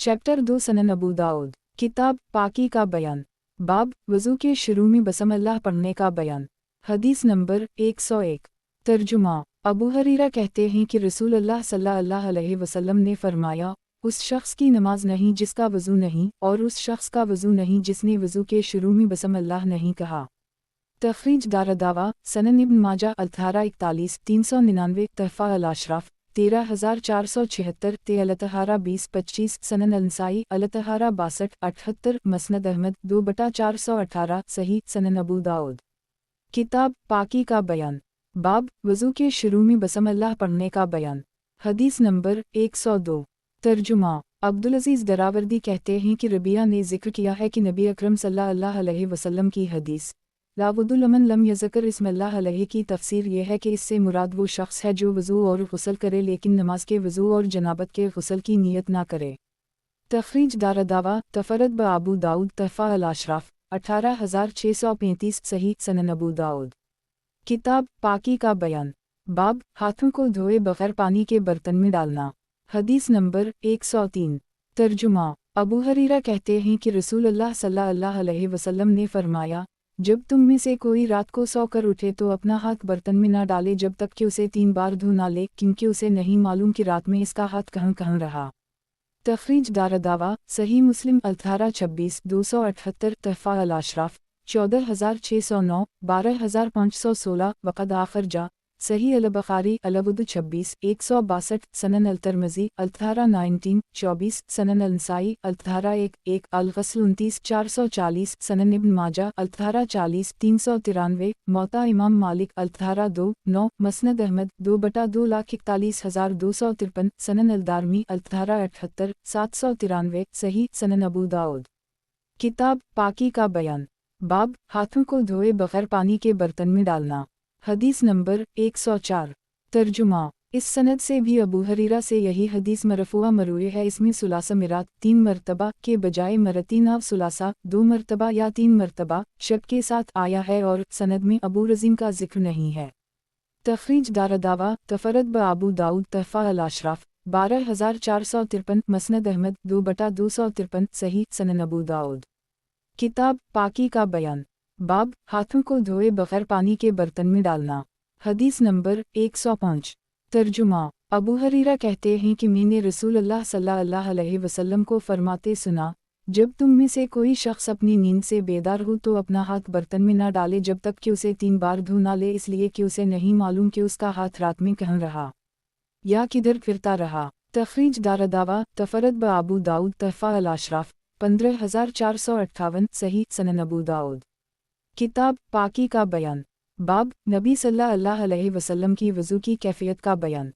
Chapter 2 सनन अबू दाऊद किताब पाकी का बयान बाब वज़ू के शुरू में बसम अल्लाह पढ़ने का बयान। हदीस नंबर 101। तर्जुमा अबू हरीरा कहते हैं कि रसूल अल्लाह सल्लल्लाहु अलैहि वसल्लम ने फरमाया, उस शख्स की नमाज नहीं जिसका वज़ू नहीं और उस शख्स का वज़ू नहीं जिसने वज़ू के शुरू में बसम अल्लाह नहीं कहा। तखरीज दारदावा सनन इब्न माजा 1841 399 तहफ़ा अल-अशराफ 13476 ते अलतहारा 2025 सनन अल-नसाई अलतहारा 62 78 मसनद अहमद 2/418 सही सनन अबू दाऊद किताब पाकी का बयान बाब वज़ू के शुरू में बसम अल्लाह पढ़ने का बयान। हदीस नंबर 102। तर्जुमा अब्दुल अज़ीज़ दरावर्दी कहते हैं कि रबिया ने जिक्र किया है कि नबी अकरम सल्लल्लाहु अलैहि वसल्लम की हदीस लावुदुल अमन लम यज़कर इस्मल्लाह अलैहि की तफसीर ये है कि इससे मुराद वो शख्स है जो वज़ू और गुस्ल करे लेकिन नमाज के वज़ू और जनाबत के गुस्ल की नीयत ना करे। तखरीज दारदावा तफरद ब अबू दाऊद तहफ़ा अल-अशराफ 18635 सही सनन अबू दाऊद किताब पाकी का बयान बाब हाथों को धोए बगैर पानी के बर्तन में डालना। हदीस नंबर 103। तर्जुमा अबू हरीरा कहते हैं कि रसूल अल्लाह सल्लल्लाहु अलैहि वसल्लम ने फरमाया, जब तुम में से कोई रात को सो कर उठे तो अपना हाथ बर्तन में ना डाले जब तक कि उसे 3 बार धो ना ले, क्योंकि उसे नहीं मालूम कि रात में इसका हाथ कहाँ कहाँ रहा। तखरीज दारदावा सही मुस्लिम अलथारा 26 278 तहफ़ा अल-अशराफ 14609 12516 वक़द आखिर जा सही अल-बुखारी अल-बुद 26 162 सनन अल-तिरमिज़ी अलथारा 19 24 सनन अल-नसाई अलथारा 1 अल-गस्ल 29 440 सनन इब्न माजा अलथारा 40 393 मौता इमाम मालिक अलथारा 2 9 मसनद अहमद 2/241,253 सनन अल-दारमी अलथारा 78 793 सही सनन अबू दाऊद किताब पाकी का बयान बाब हाथों को धोए बगैर पानी के बर्तन में डालना। हदीस नंबर 104। तर्जुमा इस सनद से भी अबू हरीरा से यही हदीस मरफूआ मरूए है। इसमें सुलासा मिरात 3 मरतबा के बजाय मरतीन आव सुलासा 2 मरतबा या 3 मरतबा शक के साथ आया है और सनद में अबू रज़ीम का जिक्र नहीं है। तखरीज दारदावा तफरद ब अबू दाऊद तहफ़ा अल-अशराफ 12453 मसनद अहमद 2/253 सही सनन अबू दाऊद किताब पाकी का बयान बाब हाथों को धोए बगैर पानी के बर्तन में डालना। हदीस नंबर 105। तर्जुमा अबू हरीरा कहते हैं कि मैंने रसूल अल्लाह सल्लल्लाहु अलैहि वसल्लम को फरमाते सुना, जब तुम में से कोई शख्स अपनी नींद से बेदार हो तो अपना हाथ बर्तन में ना डाले जब तक कि उसे 3 बार धो ना ले, इसलिए कि उसे नहीं मालूम कि उसका हाथ रात में कहाँ रहा या किधर फिरता रहा। तखरीज दारदावा तफरद ब अबू दाऊद तहफ़ा अल-अशराफ 15458 सही सनन अबू दाऊद किताब पाकी का बयान बाब नबी सल्लल्लाहु अलैहि वसल्लम की वज़ू की कैफियत का बयान।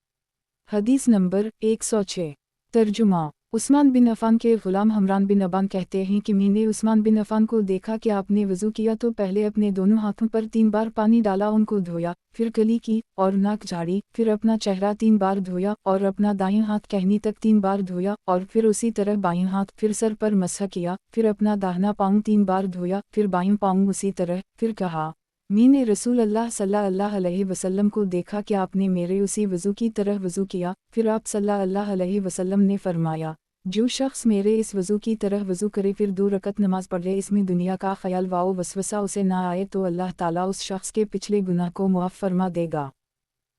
हदीस नंबर 106। तर्जुमा उस्मान बिन अफ़ान के ग़ुलाम हमरान बिन अबान कहते हैं कि मैंने उस्मान बिन अफ़ान को देखा कि आपने वज़ू किया तो पहले अपने दोनों हाथों पर 3 बार पानी डाला, उनको धोया, फिर कली की और नाक झाड़ी, फिर अपना चेहरा 3 बार धोया और अपना दायां हाथ कहनी तक 3 बार धोया और फिर उसी तरह बायां हाथ, फिर सर पर मसह किया, फिर अपना दाहिना पाँव 3 बार धोया, फिर बायां पाँव उसी तरह, फिर कहा, मैंने रसूल अल्लाह सल्लल्लाहु अलैहि वसल्लम को देखा कि आपने मेरे उसी वज़ू की तरह वज़ू किया। फिर आप सल्लल्लाहु अलैहि वसल्लम ने फरमाया, जो शख्स मेरे इस वज़ू की तरह वज़ू करे फिर 2 रकत नमाज पढ़ ले, इसमें दुनिया का ख्याल व वसवसा उसे ना आए तो अल्लाह ताला उस शख्स के पिछले गुनाह को मुआफ़ फरमा देगा।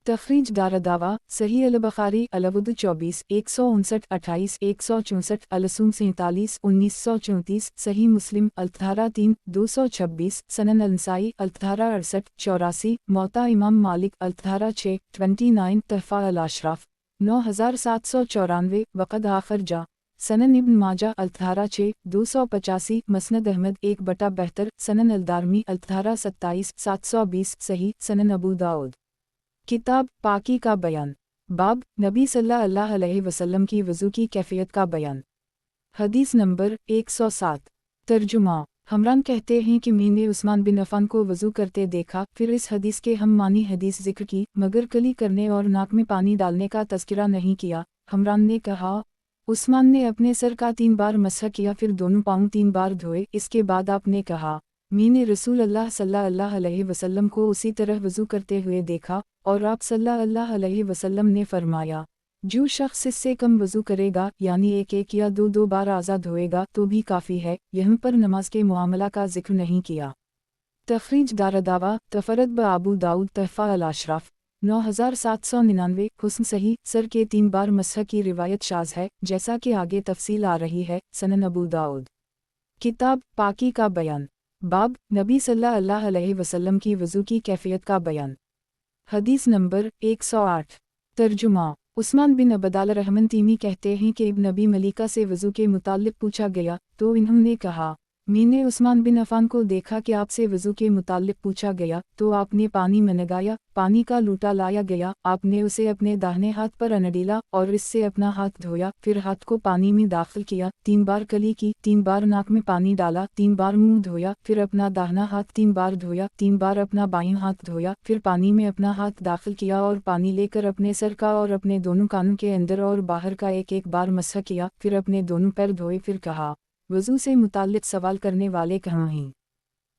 तखरीज दारदावा सही अल-बुखारी अल-बुद 24 159 28 164 अल-सूम 47 1934 सही मुस्लिम अलथारा 3 226 सनन अल-नसाई अलथारा 68 84 मौता इमाम मालिक अलथारा 6 29 तहफ़ा अल-अशराफ 9794 वक़द आखिर जा सनन इब्न माजा अलथारा 6 285 मसनद अहमद 1/72 सनन अल-दारमी अलथारा 27 720 सही सनन अबू दाऊद किताब पाकी का बयान बाब नबी सल्लल्लाहु अलैहि वसल्लम की वज़ू की कैफियत का बयान। हदीस नंबर 107। तर्जुमा हमरान कहते हैं कि मैंने उस्मान बिन अफ़ान को वज़ू करते देखा, फिर इस हदीस के हम मानी हदीस जिक्र की मगर कली करने और नाक में पानी डालने का तज़किरा नहीं किया। हमरान ने कहा, उस्मान ने अपने सर का 3 बार मसह किया, फिर दोनों पाँव 3 बार धोए, इसके बाद आपने कहा, मैंने रसूल अल्लाह सल्लल्लाहु अलैहि वसल्लम को उसी तरह वज़ू करते हुए देखा और आप सल्लल्लाहु अलैहि वसल्लम ने फरमाया, जो शख्स इससे कम वज़ू करेगा यानी एक या दो बार आज़ाद होएगा तो भी काफ़ी है। यहाँ पर नमाज के मुआमला का जिक्र नहीं किया। तखरीज दारदावा तफरत ब आबू दाऊद तहफ़ा अल अशराफ 9799 हुस्न सही सर के 3 बार मसह की रिवायत शाज़ है, जैसा कि आगे तफसील आ रही है। सनन अबू दाऊद। किताब पाकी का बयान। बाब नबी सल्लल्लाहु अलैहि वसल्लम की वज़ू की कैफियत का बयान। हदीस नंबर 108। तर्जुमा। उस्मान बिन अबदाल रहमन तीमी कहते हैं कि इब्न नबी मलिका से वज़ू के मुताल्लिक़ पूछा गया तो इन्होंने कहा, मैंने उस्मान बिन अफ़ान को देखा कि आपसे वज़ू के मुताल्लिक़ पूछा गया तो आपने पानी मनगाया, पानी का लूटा लाया गया, आपने उसे अपने दाहिने हाथ पर अनडीला और इससे अपना हाथ धोया, फिर हाथ को पानी में दाखिल किया, 3 बार कली की, 3 बार नाक में पानी डाला, 3 बार मुंह धोया, फिर अपना दाहिना हाथ 3 बार धोया, 3 बार अपना बायां हाथ धोया, फिर पानी में अपना हाथ दाखिल किया और पानी लेकर अपने सर का और अपने दोनों कानों के अंदर और बाहर का एक बार मसह किया, फिर अपने दोनों पैर धोए। फिर कहा, वज़ू से मुताल्लिक़ सवाल करने वाले कहाँ हैं?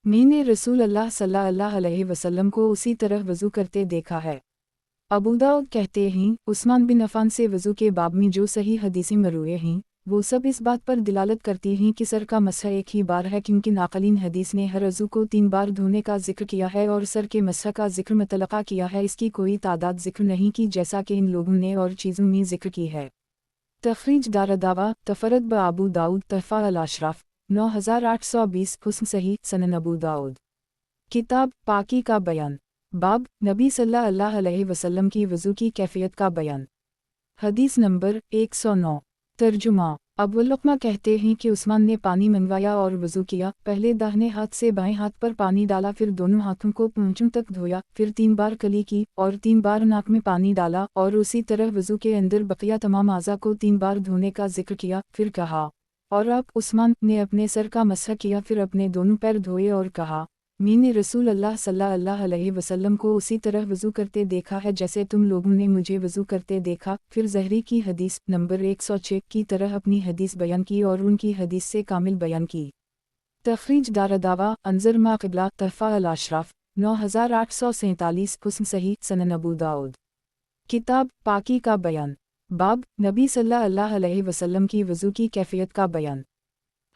मैंने रसूल अल्लाह सल्लल्लाहु अलैहि वसल्लम को उसी तरह वज़ू करते देखा है। अबू दाऊद कहते हैं, उस्मान बिन अफ़ान से वज़ू के बाब में जो सही हदीसें मरवी हैं, वो सब इस बात पर दिलालत करती हैं कि सर का मसह एक ही बार है, क्योंकि नाक़लीन हदीस ने हर वज़ू को 3 बार धोने का जिक्र किया है और सर के मसह का जिक्र मुतलक़ा किया है। इसकी कोई तादाद जिक्र नहीं की, जैसा कि इन लोगों ने और चीज़ों में जिक्र की है। तखरीज दारदावा तफरत ब आबू दाऊद तहफ़ा अल अशराफ 9820 हुस्न सही सनन अबू दाऊद। किताब पाकी का बयान। बाब नबी सल्लल्लाहु अलैहि वसल्लम की वज़ू की कैफियत का बयान। हदीस नंबर 109। तर्जुमा। अबू लुक़मा कहते हैं कि उस्मान ने पानी मंगवाया और वज़ू किया, पहले दाहिने हाथ से बाएं हाथ पर पानी डाला, फिर दोनों हाथों को पूंछों तक धोया, फिर 3 बार कली की और 3 बार नाक में पानी डाला और उसी तरह वज़ू के अंदर बकिया तमाम आज़ा को 3 बार धोने का जिक्र किया। फिर कहा, और अब उस्मान ने अपने सर का मसह किया, फिर अपने दोनों पैर धोए और कहा, मैंने रसूल अल्लाह सल्लल्लाहु अलैहि वसल्लम को उसी तरह वज़ू करते देखा है जैसे तुम लोगों ने मुझे वज़ू करते देखा। फिर ज़हरी की हदीस नंबर 106 की तरह अपनी हदीस बयान की और उनकी हदीस से कामिल बयान की। तखरीज दारदावा अंज़र मा क़िबला तहफ़ा अल अशराफ 9847 हुस्न सही सनन अबू दाऊद। किताब पाकी का बयान। बाब नबी सल्लल्लाहु अलैहि वसल्लम की वज़ू की कैफियत का बयान।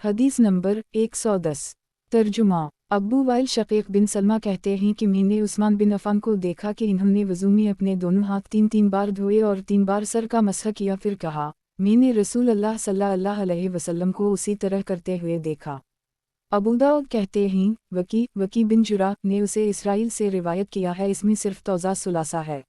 हदीस नंबर 110। तर्जुमा। अब्बू वाइल शकीक बिन सलमा कहते हैं कि मैंने उस्मान बिन अफ़ान को देखा कि इन्होंने वज़ू में अपने दोनों हाथ 3 बार धोए और 3 बार सर का मसह किया। फिर कहा, मैंने रसूल अल्लाह सल्लल्लाहु अलैहि वसल्लम को उसी तरह करते हुए देखा। अबू दाऊद कहते हैं, वकी बिन जुरा ने उसे इसराइल से रिवायत किया है, इसमें सिर्फ तौज़ा सुलासा है।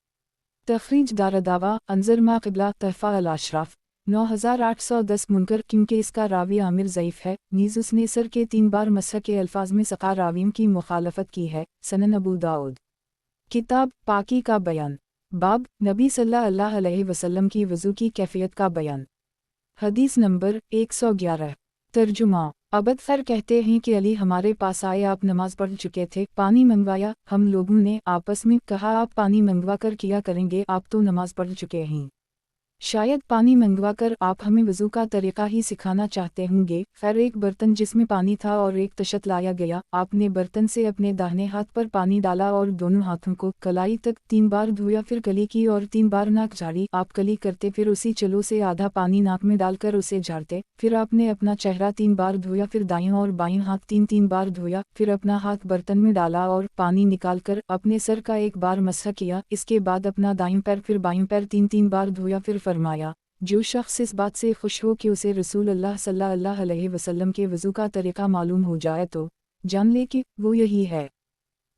तखरीज दारदावा अंज़र मा क़िबला तहफ़ा अल अशराफ 9810 मुनकर, क्योंकि इसका रावी आमिर ज़ईफ़ है, नीज़ उसने सर के 3 बार मसह के अल्फाज में सक़ा रावियों की मुखालफत की है। सनन अबू दाऊद। किताब पाकी का बयान। बाब नबी सल्लल्लाहु अलैहि वसल्लम की वज़ू की कैफियत का बयान। हदीस नंबर 111। तर्जुमा। अबदफ़र कहते हैं कि अली हमारे पास आए, आप नमाज पढ़ चुके थे, पानी मंगवाया, हम लोगों ने आपस में कहा, आप पानी मंगवा कर किया करेंगे, आप तो नमाज पढ़ चुके हैं, शायद पानी मंगवा कर आप हमें वज़ू का तरीक़ा ही सिखाना चाहते होंगे। खैर एक बर्तन जिसमें पानी था और एक तशत लाया गया, आपने बर्तन से अपने दाहिने हाथ पर पानी डाला और दोनों हाथों को कलाई तक 3 बार धोया, फिर कली की और 3 बार नाक झाड़ी। आप कली करते, फिर उसी चलो से आधा पानी नाक में डालकर उसे झाड़ते, फिर आपने अपना चेहरा 3 बार धोया, फिर दायां और बायां हाथ 3 बार धोया, फिर अपना हाथ बर्तन में डाला और पानी निकालकर अपने सर का 1 बार मसह किया। इसके बाद अपना दायां पैर फिर बायां पैर 3 बार धोया। फिर फरमाया, जो शख्स इस बात से खुश हो कि उसे रसूल अल्लाह सल्लल्लाहु अलैहि वसल्लम के वज़ू का तरीक़ा मालूम हो जाए तो जान ले कि वो यही है।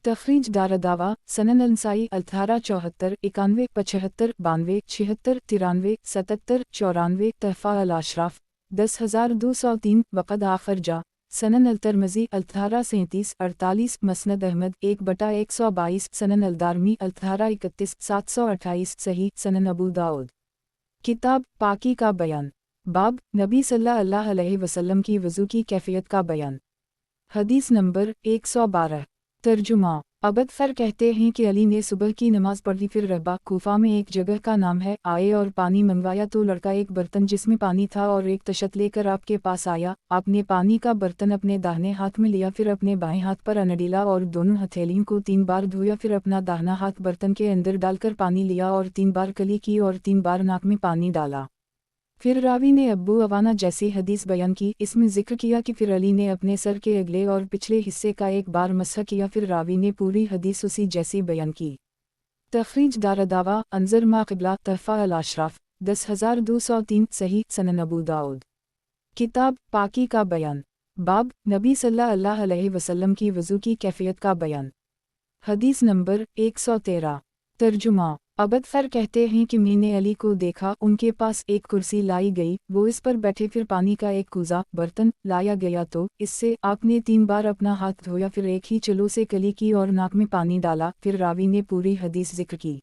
तखरीज दारदावा सनन अंसाई 1874 91 75 92 76 93 77 94 तहफ़ा अल अशराफ 10203 वक़द आखर जा सनन अल-तिरमिज़ी 1837 48 मसनद अहमद 1/122 सनन अल-दारमी 1831 728 सही सनन अबू दाऊद। किताब पाकी का बयान। बाब नबी सल्लल्लाहु अलैहि वसल्लम की वज़ू की कैफियत का बयान। हदीस नंबर 112। तर्जुमा। अबदफर कहते हैं कि अली ने सुबह की नमाज पढ़ी, फिर रहबा कूफा में एक जगह का नाम है, आए और पानी मंगवाया तो लड़का एक बर्तन जिसमें पानी था और एक तशत लेकर आपके पास आया। आपने पानी का बर्तन अपने दाहिने हाथ में लिया, फिर अपने बाएं हाथ पर अनडीला और दोनों हथेलियों को 3 बार धोया, फिर अपना दाहिना हाथ बर्तन के अंदर डालकर पानी लिया और 3 बार कली की और 3 बार नाक में पानी डाला। फिर रावी ने अब्बू अवाना जैसी हदीस बयान की। इसमें जिक्र किया कि फिर अली ने अपने सर के अगले और पिछले हिस्से का एक बार मसह किया, फिर रावी ने पूरी हदीस उसी जैसी बयान की। तखरीज दारदावा अंजर मा क़िबला तहफ़ा अल अशराफ 10203 सही सनन अबू दाऊद। किताब पाकी का बयान। बाब नबी सल्लल्लाहु अलैहि वसल्लम की वज़ू की कैफियत का बयान। हदीस नंबर 113। तर्जुमा। अबदफर कहते हैं कि मैंने अली को देखा, उनके पास एक कुर्सी लाई गई, वो इस पर बैठे, फिर पानी का एक कूज़ा बर्तन लाया गया तो इससे आपने 3 बार अपना हाथ धोया, फिर एक ही चलो से कली की और नाक में पानी डाला। फिर रावी ने पूरी हदीस जिक्र की।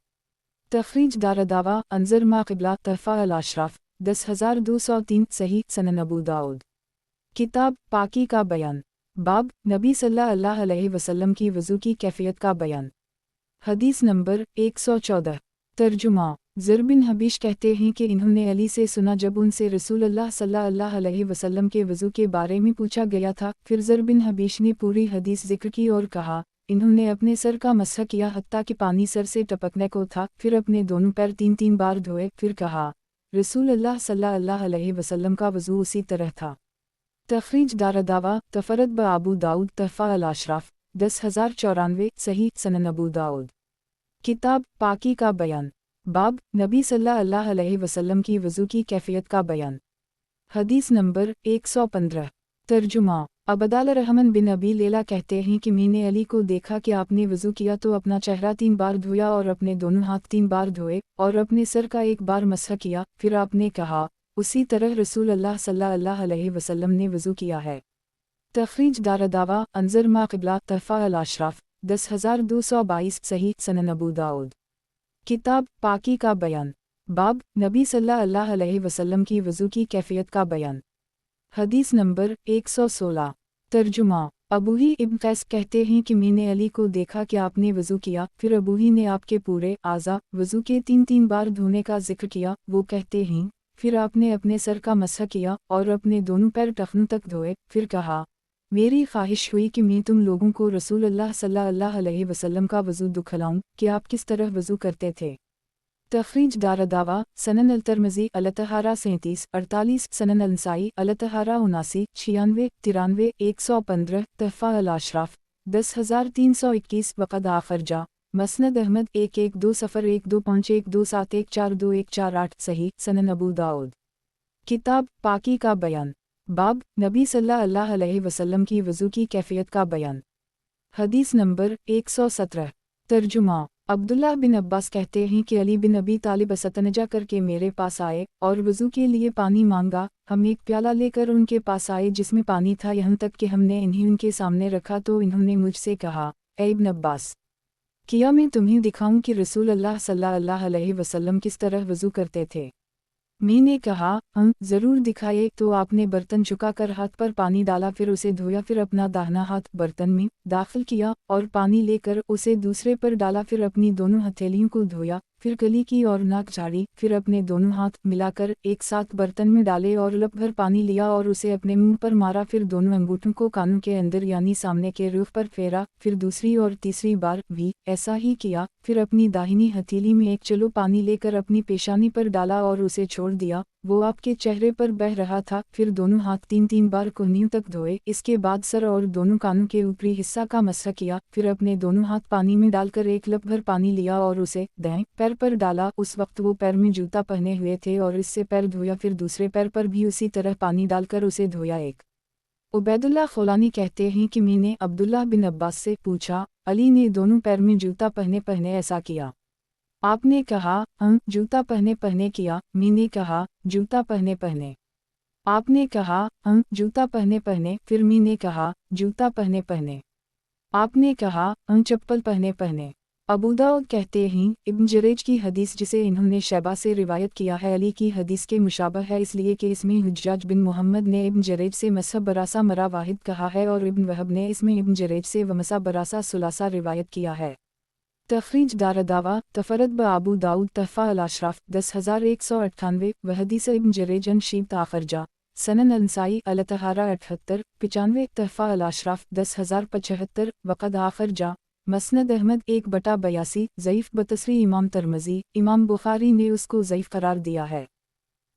तखरीज दारदावा अंजर मा क़िबला तहफ़ा अल अशराफ 10203 सही सनन अबू दाऊद। किताब पाकी का बयान। बाब नबी सल्लल्लाहु अलैहि वसल्लम की वज़ू की कैफियत का बयान। हदीस नंबर 114। तर्जुमा। ज़र बिन हबीश कहते हैं कि इन्होंने अली से सुना जब उनसे रसूलुल्लाह सल्लल्लाहु अलैहि वसल्लम के वज़ू के बारे में पूछा गया था। फिर ज़र बिन हबीश ने पूरी हदीस जिक्र की और कहा, इन्होंने अपने सर का मसह किया हत्ता कि पानी सर से टपकने को था, फिर अपने दोनों पैर 3-3 बार धोए, फिर कहा, रसूलुल्लाह सल्लल्लाहु अलैहि वसल्लम का वज़ू उसी तरह था। तखरीज दारदावा तफरद ब अबू दाऊद तहफ़ा अल अशराफ 10094 सही सनन अबू दाऊद। किताब पाकी का बयान। बाब नबी सल्लल्लाहु अलैहि वसल्लम की वज़ू की कैफियत का बयान। हदीस नंबर 115। तर्जुमा। अबदाल रहमान बिन अबी लेला कहते हैं कि मैंने अली को देखा कि आपने वज़ू किया तो अपना चेहरा 3 बार धोया और अपने दोनों हाथ 3 बार धोए और अपने सर का एक बार मसह किया, फिर आपने कहा, उसी तरह रसूलुल्लाह सल्लल्लाहु अलैहि वसल्लम ने वज़ू किया है। तखरीज दारदावा अंजर मा क़िबला तहफ़ा अल अशराफ 10222 सही सनन अबू दाऊद। किताब पाकी का बयान। बाब नबी सल्लल्लाहु अलैहि वसल्लम की वज़ू की कैफियत का बयान। हदीस नंबर 116। तर्जुमा। अबूही इब्न कैस कहते हैं कि मैंने अली को देखा कि आपने वज़ू किया, फिर अबूही ने आपके पूरे आज़ा वज़ू के 3-3 बार धोने का जिक्र किया। वो कहते हैं, फिर आपने अपने सर का मसह किया और अपने दोनों पैर टखनों तक धोए, फिर कहा, मेरी ख्वाहिश हुई कि मैं तुम लोगों को रसूलुल्लाह सल्लल्लाहु अलैहि वसल्लम का वज़ू दिखलाऊं कि आप किस तरह वज़ू करते थे। तखरीज दारदावा सनन अल-तिरमिज़ी अल-तहारा 37-48 सनन अल-नसाई अल-तहारा 79-96 93 115 तहफ़ा अल-अशराफ 10321 वक़द आखरजा मसनद अहमद 11201251271421448 सही सनन अबू दाऊद। किताब पाकी का बयान। बाब नबी सल्लल्लाहु अलैहि वसल्लम की वज़ू की कैफियत का बयान। हदीस नंबर 117। तर्जुमा। अब्दुल्लाह बिन अब्बास कहते हैं कि अली बिन अबी तालिब सतनजा करके मेरे पास आए और वज़ू के लिए पानी मांगा। हम एक प्याला लेकर उनके पास आए जिसमें पानी था, यहाँ तक कि हमने इन्हें उनके सामने रखा तो इन्होंने मुझसे कहा, ए इब्न अब्बास, किया मैं तुम्हें दिखाऊं कि रसूलुल्लाह सल्लल्लाहु अलैहि वसल्लम किस तरह वज़ू करते थे। मैंने कहा, ज़रूर दिखाइए। तो आपने बर्तन झुकाकर हाथ पर पानी डाला, फिर उसे धोया, फिर अपना दाहिना हाथ बर्तन में दाखिल किया और पानी लेकर उसे दूसरे पर डाला, फिर अपनी दोनों हथेलियों को धोया, फिर गली की और नाक झाड़ी, फिर अपने दोनों हाथ मिलाकर एक साथ बर्तन में डाले और लप भर पानी लिया और उसे अपने मुंह पर मारा, फिर दोनों अंगूठों को कानों के अंदर यानी सामने के रुख पर फेरा, फिर दूसरी और तीसरी बार भी ऐसा ही किया, फिर अपनी दाहिनी हथेली में एक चलो पानी लेकर अपनी पेशानी पर डाला और उसे छोड़ दिया, वो आपके चेहरे पर बह रहा था, फिर दोनों हाथ 3-3 बार कोहनियों तक धोए। इसके बाद सर और दोनों कानों के ऊपरी हिस्सा का मसह किया, फिर अपने दोनों हाथ पानी में डालकर एक लप भर पानी लिया और उसे दाएं पैर पर डाला। उस वक्त वो पैर में जूता पहने हुए थे और इससे पैर धोया, फिर दूसरे पैर पर भी उसी तरह पानी डालकर उसे धोया। एक उबैदुल्लाह खौलानी कहते हैं कि मैंने अब्दुल्लाह बिन अब्बास से पूछा, अली ने दोनों पैर में जूता पहने पहने ऐसा किया? आपने कहा, जूता पहने पहने किया। मैंने कहा, जूता पहने पहने। आपने कहा, जूता पहने पहने। फिर मैंने कहा, जूता पहने पहने। आपने कहा, चप्पल पहने पहने। अबू दाऊद कहते हैं इब्न जरेज की हदीस जिसे इन्होंने शैबा से रिवायत किया है अली की हदीस के मुशाबह है इसलिए कि इसमें हुज्जाज बिन मोहम्मद ने इब्न जरेज से मसहब बरासा मरा वाहिद कहा है और इब्न वहब ने इसमें इब्न जरेज से वमसा बरासा सुलासा रिवायत किया है। तखरीज दारदावा तफरद ब अबू दाऊद तहफ़ा अल-अशराफ 10198 व हदीस इब्न जरेज अन शीब ताखरजा सनन अनसाई अल-तहारा 78 95 तहफ़ा अल-अशराफ 10075 वक़द आखरजा मसनद अहमद 1/82 ज़ईफ़ बतसरी इमाम तरमज़ी इमाम बुखारी ने उसको ज़ईफ़ करार दिया है।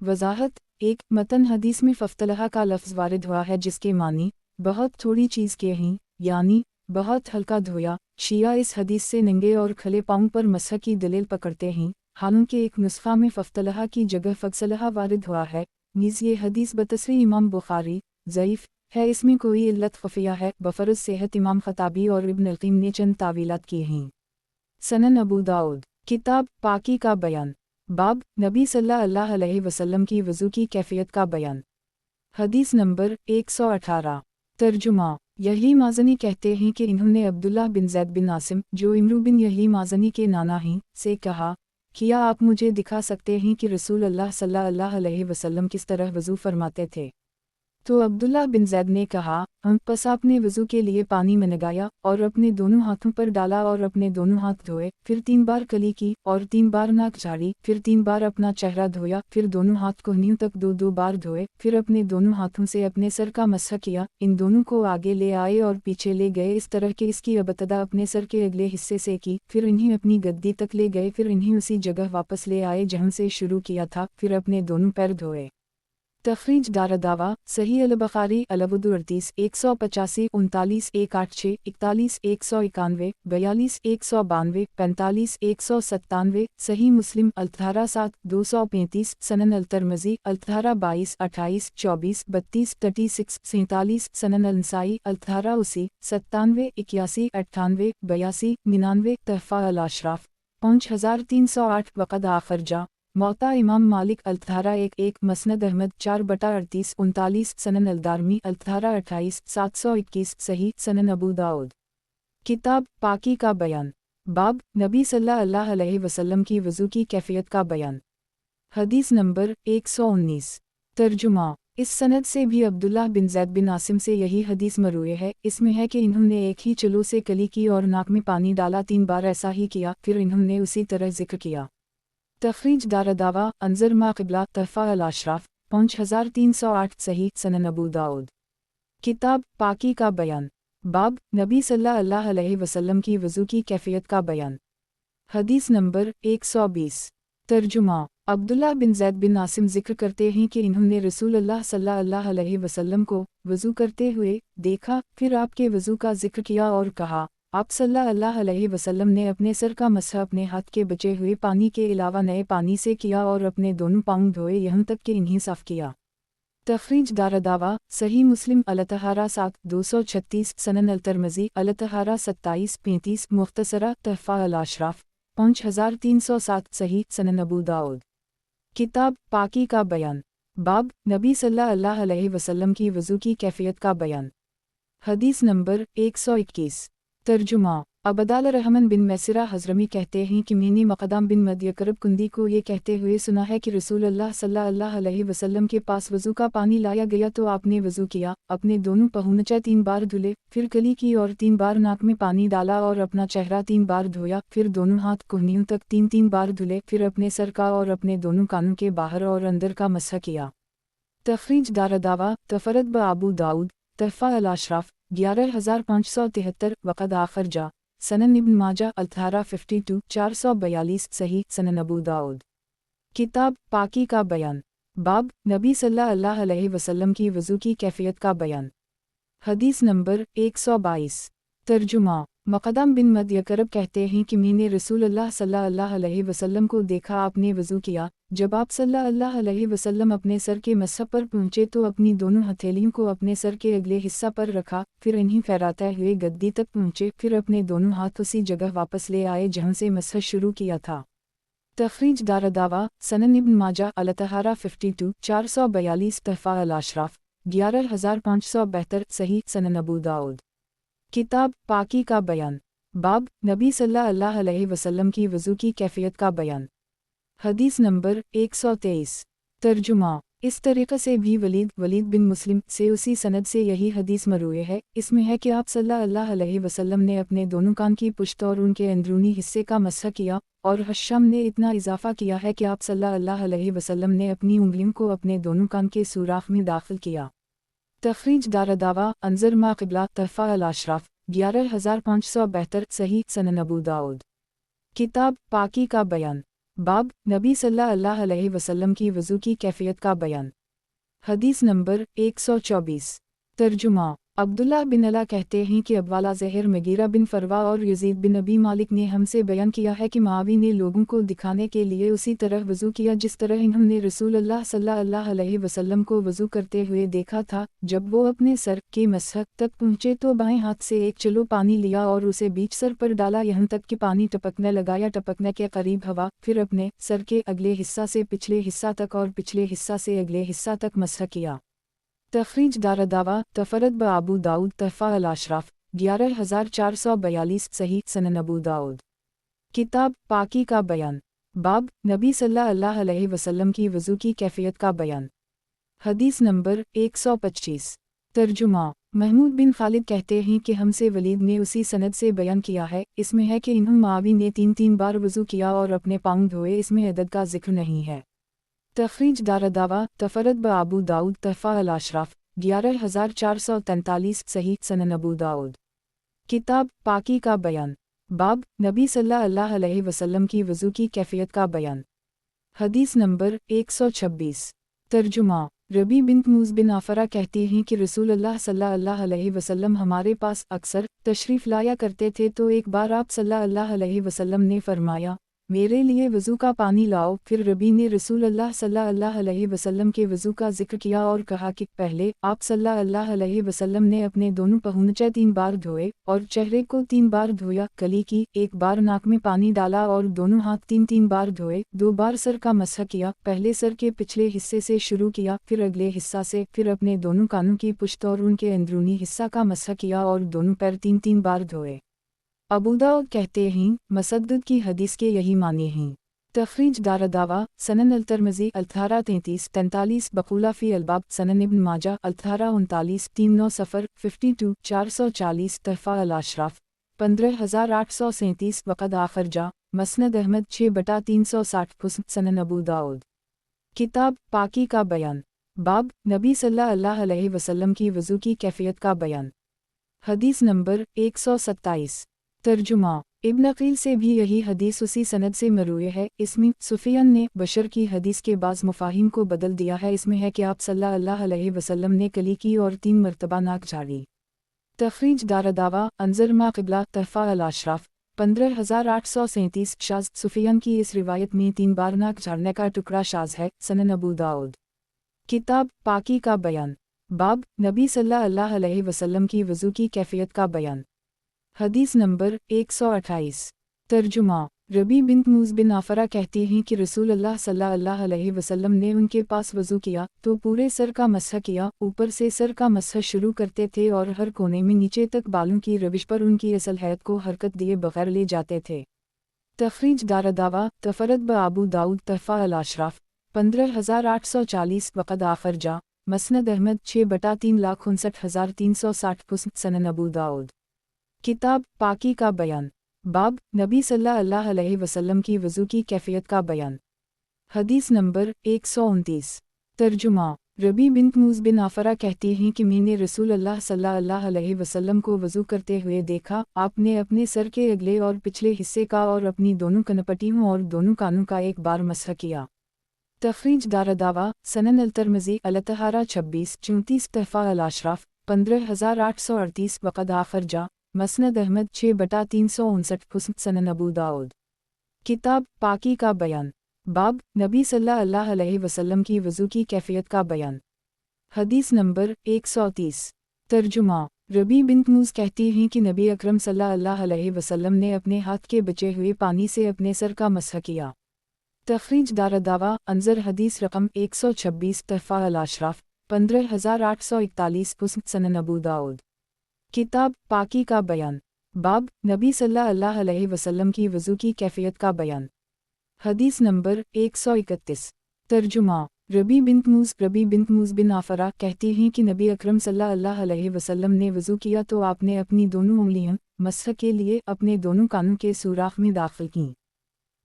वज़ाहत 1 मतन हदीस में फ़फ्तलहा का लफ्ज़ वारिद हुआ है जिसके मानी बहुत थोड़ी चीज़ के हैं यानी बहुत हल्का धोया। शिया इस हदीस से नंगे और खले पाँव पर मसह की दलील पकड़ते हैं, हालांकि एक नुस्खा में फ़फ्तलहा की जगह फ़क्सलहा वारिद हुआ है। नीज़ ये हदीस बतसरी इमाम बुखारी ज़ईफ़ है, इसमें कोई इल्लत ख़फ़िया है। बफ़रज़ सेहत इमाम ख़ताबी और इब्न अल-क़य्यिम ने चंद तावीलात किए हैं। सनन अबू दाऊद किताब पाकी का बयान बाब नबी सल्लल्लाहु अलैहि वसल्लम की वज़ू की कैफ़ियत का बयान। हदीस नंबर 118 तर्जुमा यही माज़नी कहते हैं कि इन्होंने अब्दुल्लाह बिन ज़ैद बिन आसिम जो इमरू बिन यही माज़नी के नाना हैं से कहा, क्या आप मुझे दिखा सकते हैं कि रसूल अल्लाह सल्लल्लाहु अलैहि वसल्लम किस तरह वज़ू फरमाते थे? तो अब्दुल्लाह बिन ज़ैद ने कहा, बस आपने वज़ू के लिए पानी में लगाया और अपने दोनों हाथों पर डाला और अपने दोनों हाथ धोए, फिर 3 बार कली की और 3 बार नाक झाड़ी, फिर 3 बार अपना चेहरा धोया, फिर दोनों हाथ कोहनियों तक 2-2 बार धोए, फिर अपने दोनों हाथों से अपने सर का मसह किया, इन दोनों को आगे ले आए और पीछे ले गए इस तरह के इसकी अबतदा अपने सर के अगले हिस्से से की, फिर इन्हें अपनी गद्दी तक ले गए, फिर इन्हें उसी जगह वापस ले आए जहाँ से शुरू किया था, फिर अपने दोनों पैर धोए। तखरीज दारदावा सही अल-बुखारी अल-वुदू 38 185 39 186 41 191 42 192 45 197 सही मुस्लिम अल-तहारा 7 235 सनन अल-तरमज़ी अल-तहारा 22 28 24 32 36 47 सनन अल-नसाई अल-तहारा 80 97 81 98 82 99 तहफ़ा अल-अशराफ 5308 वक़द आखरजा मौता इमाम मालिक अल-तहारा 1-1 मसनद अहमद 4/38 39 सनन अल-दारमी अल-तहारा 28 721 सही सनन अबू दाऊद किताब पाकी का बयान बाब नबी सल्लल्लाहु अलैहि वसल्लम की वज़ू की कैफ़ियत का बयान। हदीस नंबर 119 तर्जुमा इस सनद से भी अब्दुल्लाह बिन ज़ैद बिन आसिम से यही हदीस मरूए है। इसमें है कि इन्होंने एक ही चलो से कली की और नाक में पानी डाला, 3 बार ऐसा ही किया, फिर इन्होंने उसी तरह जिक्र किया। तखरीज दारदावा अंजर मा क़िबला तहफ़ा अल-अशराफ 5308 सही सनन अबू दाऊद किताब पाकी का बयान बाब नबी सल्लल्लाहु अलैहि वसल्लम की वज़ू की कैफ़ियत का बयान। हदीस नंबर 120 तर्जुमा अब्दुल्लाह बिन ज़ैद बिन आसिम ज़िक्र करते हैं कि इन्होंने रसूलुल्लाह सल्लल्लाहु अलैहि वसल्लम को वज़ू करते हुए देखा, फिर आपके वज़ू का ज़िक्र किया और कहा, आप सल्लल्लाहु अलैहि वसल्लम ने अपने सर का मसह अपने हाथ के बचे हुए पानी के अलावा नए पानी से किया और अपने दोनों पाँव धोए यहाँ तक कि इन्हें साफ़ किया। तखरीज दारदावा सही मुस्लिम अल-तहारा 7 236 सनन अल-तरमज़ी अल-तहारा 27 35 मुख्तसरा तहफ़ा अल-अशराफ 5307 सही सनन अबू दाऊद किताब पाकी का बयान बाब नबी सल्लल्लाहु अलैहि वसल्लम की वज़ू की कैफ़ियत का बयान। हदीस नंबर 121 तर्जुमा अबदाल रहमान बिन मैसरा हज़रमी कहते हैं कि मैंने मक़दाम बिन मदयकरब कुंदी को ये कहते हुए सुना है कि रसूलुल्लाह सल्लल्लाहु अलैहि वसल्लम के पास वज़ू का पानी लाया गया तो आपने वज़ू किया, अपने दोनों पहुँचे 3 बार धुले, फिर कली की और 3 बार नाक में पानी डाला और अपना चेहरा 3 बार धोया, फिर दोनों हाथ कोहनियों तक 3-3 बार धुले, फिर अपने सर का और अपने दोनों कानों के बाहर और अंदर का मसह किया। तखरीज दारदावा तफरद ब अबू दाऊद तहफ़ा अल-अशराफ 11573 वक़द आखरजा सनन इब्न माजा अल-तहारा 52 442 सही सनन अबू दाऊद किताब पाकी का बयान बाब नबी सल्लल्लाहु अलैहि वसल्लम की वज़ू की कैफ़ियत का बयान। हदीस नंबर 122 तर्जुमा मक़दाम बिन मदयकरब कहते हैं कि मैंने रसूलुल्लाह सल्लल्लाहु अलैहि वसल्लम को देखा, आपने वज़ू किया, जब आप सल्लल्लाहु अलैहि वसल्लम अपने सर के मसह पर पहुँचे तो अपनी दोनों हथेलियों को अपने सर के अगले हिस्सा पर रखा, फिर इन्हें फहराते हुए गद्दी तक पहुँचे, फिर अपने दोनों हाथ उसी जगह वापस ले आए जहाँ से मसह शुरू किया था। तखरीज दारदावा सनन इब्न माजा अल-तहारा 52 442 तहफ़ा अल-अशराफ 11572 सही सनन अबू दाऊद किताब पाकी का बयान बाब नबी सल्लल्लाहु अलैहि वसल्लम की वज़ू की कैफ़ियत का बयान। हदीस नंबर 123। तर्जुमा। इस तरीक़े से भी वलीद बिन मुस्लिम से उसी सनद से यही हदीस मरवी है। इसमें है कि आप सल्लल्लाहु अलैहि वसल्लम ने अपने दोनों कान की पुश्त और उनके अंदरूनी हिस्से का मसह किया, और हश्शम ने इतना इजाफ़ा किया है कि आप सल्लल्लाहु अलैहि वसल्लम ने अपनी उंगलियों को अपने दोनों कान के सुराख में दाखिल किया। तखरीज दारदावा अंजर मा क़िबला तहफ़ा अल-अशराफ 11572 सही सनन अबू दाऊद। किताब पाकी का बयान। बाब नबी सल्लल्लाहु अलैहि वसल्लम की वज़ू की कैफ़ियत का बयान। हदीस नंबर 124। तर्जुमा। अब्दुल्लाह बिन अला कहते हैं कि अब्वाला ज़हर मगीरा बिन फरवा और यज़ीद बिन अबी मालिक ने हमसे बयान किया है कि मुआवी ने लोगों को दिखाने के लिए उसी तरह वज़ू किया जिस तरह इन्होंने रसूलुल्लाह सल्लल्लाहु अलैहि वसल्लम को वज़ू करते हुए देखा था। जब वो अपने सर के मसह तक पहुँचे तो बाएं हाथ से एक चलो पानी लिया और उसे बीच सर पर डाला यहाँ तक कि पानी टपकने लगा या टपकने के करीब हवा। फिर अपने सर के अगले हिस्सा से पिछले हिस्सा तक और पिछले हिस्सा से अगले हिस्सा तक मसह किया। तखरीज दारदावा तफरद ब अबू दाऊद तहफ़ा अल-अशराफ 11442 सही सनन अबू दाऊद। किताब पाकी का बयान। बाब नबी सल्लल्लाहु अलैहि वसल्लम की वज़ू की कैफ़ियत का बयान। हदीस नंबर 125। तर्जुमा। महमूद बिन खालिद कहते हैं कि हमसे वलीद ने उसी सनद से बयान किया है। इसमें है कि इन्हों मुआवी ने 3 बार वज़ू किया और अपने पाँव धोए। इसमें अदद का जिक्र नहीं है। तखरीज दारदावा तफरद ब अबू दाऊद तहफ़ा अल-अशराफ 11443 सही सनन अबू दाऊद। किताब पाकी का बयान। बाब नबी सल्लल्लाहु अलैहि वसल्लम की वज़ू की कैफ़ियत का बयान। हदीस नंबर 126। तर्जुमा। रबी बिन मूज़ बिन आफरा कहती हैं कि रसूलुल्लाह सल्लल्लाहु अलैहि वसल्लम हमारे पास अक्सर तशरीफ़ लाया करते थे तो एक बार आप सल्लल्लाहु अलैहि वसल्लम ने फरमाया, मेरे लिए वज़ू का पानी लाओ। फिर रबी ने रसूलुल्लाह सल्लल्लाहु अलैहि वसल्लम के वज़ू का जिक्र किया और कहा कि पहले आप सल्लल्लाहु अलैहि वसल्लम ने अपने दोनों पहुँचे 3 बार धोए और चेहरे को 3 बार धोया, कली की 1 बार, नाक में पानी डाला और दोनों हाथ 3 बार धोए, 2 बार सर का मसह किया, पहले सर के पिछले हिस्से से शुरू किया, फिर अगले हिस्सा से, फिर अपने दोनों कानों की पुश्त और उनके अंदरूनी हिस्सा का मसह किया और दोनों पैर 3 बार धोए। अबू दाऊद कहते हैं मसद्दद की हदीस के यही माने हैं। तखरीज दारदावा सनन अल-तिरमिज़ी 1833-43 बक़ूला फ़ी अल-बाब सनन इब्न माजा 1839 39 सफ़र 52 440 तहफ़ा अल-अशराफ 15837 वक़द आख़िर जा मसनद अहमद 6/360 हुस्न सनन अबू दाऊद। किताब पाकी का बयान। बाब नबी सल्लल्लाहु अलैहि वसल्लम की वज़ू की कैफ़ियत का बयान। हदीस नंबर 127। तर्जुमा। इब्न अक़ील से भी यही हदीस उसी सनद से मरवी है। इसमें सुफ़ियान ने बशर की हदीस के बाज़ मुफ़ाहिम को बदल दिया है। इसमें है कि आप सल्लल्लाहु अलैहि वसल्लम ने कली की और 3 मरतबा नाक झाड़ी। तखरीज दारदावा अंजर मा क़िबला तहफ़ा अल-अशराफ 15837 शाज़। सुफ़ियान की इस रिवायत में 3 बार नाक झाड़ने का टुकड़ा शाज़ है। सनन अबू दाऊद। किताब पाकी का बयान। बाब नबी सल्लल्लाहु अलैहि वसल्लम की वज़ू की कैफ़ियत का बयान। हदीस नंबर 128। तर्जुमा। रबी बिन मूज़ बिन आफरा कहती हैं कि रसूलुल्लाह सल्लल्लाहु अलैहि वसल्लम ने उनके पास वज़ू किया तो पूरे सर का मसह किया, ऊपर से सर का मसह शुरू करते थे और हर कोने में नीचे तक बालों की रविश पर उनकी असल हैत को हरकत दिए बगैर ले जाते थे। तखरीज दारदावा तफरद ब अबू दाऊद तहफ़ा अल-अशराफ 15840 वक़द आख़िर जा मसनद अहमद 6/359,360 हुस्न सनन अबू दाऊद। किताब पाकी का बयान। बाब नबी सल्लल्लाहु अलैहि वसल्लम की वज़ू की कैफ़ियत का बयान। हदीस नंबर 129। तर्जुमा। रबी बिन मूज़ बिन आफरा कहती हैं कि मैंने रसूलुल्लाह सल्लल्लाहु अलैहि वसल्लम को वज़ू करते हुए देखा। आपने अपने सर के अगले और पिछले हिस्से का और अपनी दोनों कनपट्टियों और दोनों कानों का 1 बार मसह किया। तखरीज दारदावा सनन अल-तिरमिज़ी अल-तहारा 26-34 तहफ़ा अल-अशराफ 15838 वक़द आख़िर जा मसनद अहमद 6/359 हुस्न सनन अबू दाऊद। किताब पाकी का बयान। बाब नबी सल्लल्लाहु अलैहि वसल्लम की वज़ू की कैफ़ियत का बयान। हदीस नंबर 130। तर्जुमा। रबी बिन मूज़ कहती हैं कि नबी अकरम सल्लल्लाहु अलैहि वसल्लम ने अपने हाथ के बचे हुए पानी से अपने सर का मसह किया। तखरीज दारदावा अंजर हदीस रकम 126 तहफ़ा अल-अशराफ 15841 हुस्न सनन अबू दाऊद। किताब पाकी का बयान। बाब नबी सल्लल्लाहु अलैहि वसल्लम की वज़ू की कैफियत का बयान। हदीस नंबर 131। तर्जुमा। रबी बिन्त मूज़ बिन आफरा कहती हैं कि नबी अकरम सल्लल्लाहु अलैहि वसल्लम ने वज़ू किया तो आपने अपनी दोनों उंगलियां मसह के लिए अपने दोनों कानों के सुराख में दाखिल कीं।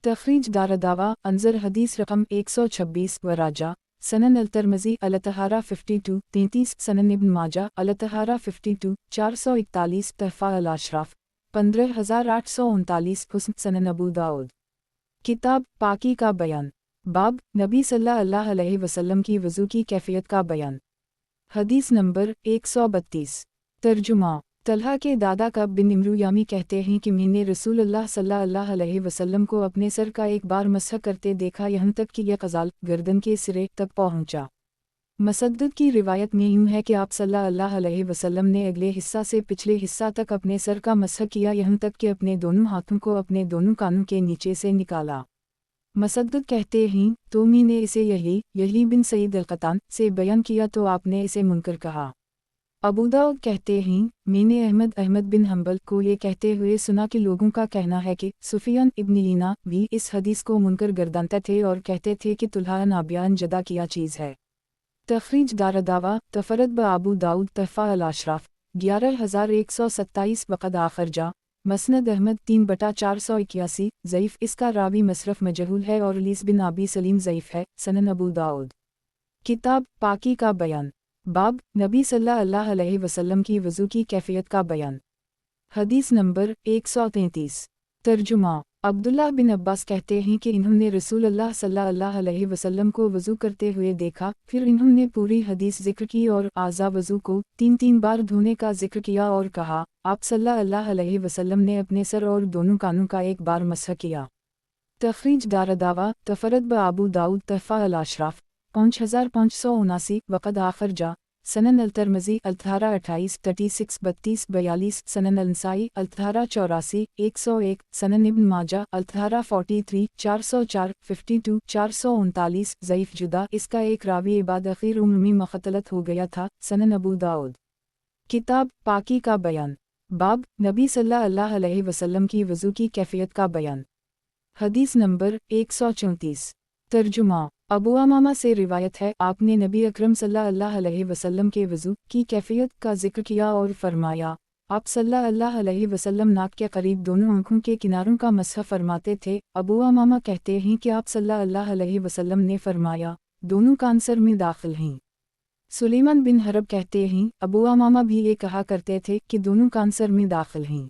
तखरीज दारदावा अंजर हदीस रकम 126 व राजा सनन अल-तिरमिज़ी अल-तहारा 52 33 सनन इब्न माजा अल-तहारा 52 441 तहफ़ा अल-अशराफ 15839 हुस्न सनन अबू दाऊद। किताब पाकी का बयान। बाब नबी सल्लल्लाहु अलैहि वसल्लम की वज़ू की कैफियत का बयान। हदीस नंबर 132। तर्जुमा। तलहा के दादा कब बिन इमरू यामी कहते हैं कि मैंने रसूलुल्लाह सल्लल्लाहु अलैहि वसल्लम को अपने सर का एक बार मसह करते देखा, यहाँ तक कि यह क़ज़ाल गर्दन के सिरे तक पहुँचा। मसद्दद की रिवायत में यूँ है कि आप सल्लल्लाहु अलैहि वसल्लम ने अगले हिस्सा से पिछले हिस्सा तक अपने सर का मसह किया, यहाँ तक कि अपने दोनों हाथों को अपने दोनों कानों के नीचे से निकाला। मसद्दद कहते हैं तो मैंने इसे यही बिन सईद अल-क़त्तान से बयान किया तो आपने इसे मुनकर कहा। अबू दाऊद कहते हैं मैंने अहमद बिन हंबल को ये कहते हुए सुना कि लोगों का कहना है कि सुफियान इब्न ईना भी इस हदीस को मुनकर गर्दानते थे और कहते थे कि तुल्हा नाबियान जदा किया चीज़ है। तखरीज दारदावा तफरद ब अबू दाऊद तहफ़ा अल-अशराफ 11127 वक़द आखर जा मसनद अहमद 3/481 ज़ईफ़। इसका रावी मसरफ मजहूल है और लीस बिन आबी सलीम ज़ईफ़ है। सनन अबू दाऊद। किताब पाकी का बयान। बाब नबी सल्लल्लाहु अलैहि वसल्लम की वज़ू की कैफियत का बयान। हदीस नंबर 133। तर्जुमा। अब्दुल्लाह बिन अब्बास कहते हैं कि इन्होंने रसूलुल्लाह सल्लल्लाहु अलैहि वसल्लम को वज़ू करते हुए देखा, फिर इन्होंने पूरी हदीस ज़िक्र की और आज़ा वज़ू को 3-3 बार धोने का ज़िक्र किया और कहा आप सल्लल्लाहु अलैहि वसल्लम ने अपने सर और दोनों कानों का एक बार मसह किया। तखरीज दारदावा तफरद ब अबू दाऊद तहफ़ा अल-अशराफ 5579 वक़द आखर जा सनन अल-तिरमिज़ी अल-तहारा 28 36 32 42 सनन अल-नसाई अल-तहारा 84 101 सनन इब्न माजा अल-तहारा 43 404 52 439 ज़ईफ़ जुदा। इसका एक रावी इबाद अखीर उम्र में मख़तलत हो गया था। सनन अबू दाऊद। किताब पाकी का बयान। बाब नबी सल्लल्लाहु अलैहि वसल्लम की वज़ू की कैफियत का बयान। हदीस नंबर 134। तर्जुमा। अबू अमामा से रिवायत है आपने नबी अकरम सल्लल्लाहु अलैहि वसल्लम के वज़ू की कैफियत का ज़िक्र किया और फरमाया आप सल्लल्लाहु अलैहि वसल्लम नाक के करीब दोनों आँखों के किनारों का मसह फरमाते थे। अबू अमामा कहते हैं कि आप सल्लल्लाहु अलैहि वसल्लम ने फरमाया दोनों कान सर में दाखिल हैं। सुलेमान बिन हरब कहते हैं अबू अमामा भी ये कहा करते थे कि दोनों कान सर में दाखिल हैं।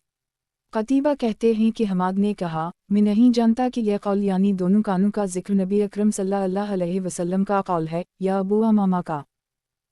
क़तीबा कहते हैं कि हमाद ने कहा मैं नहीं जानता कि यह कौल यानी दोनों कानों का ज़िक्र नबी अकरम सल्लल्लाहु अलैहि वसल्लम का कौल है या अबू अमामा का।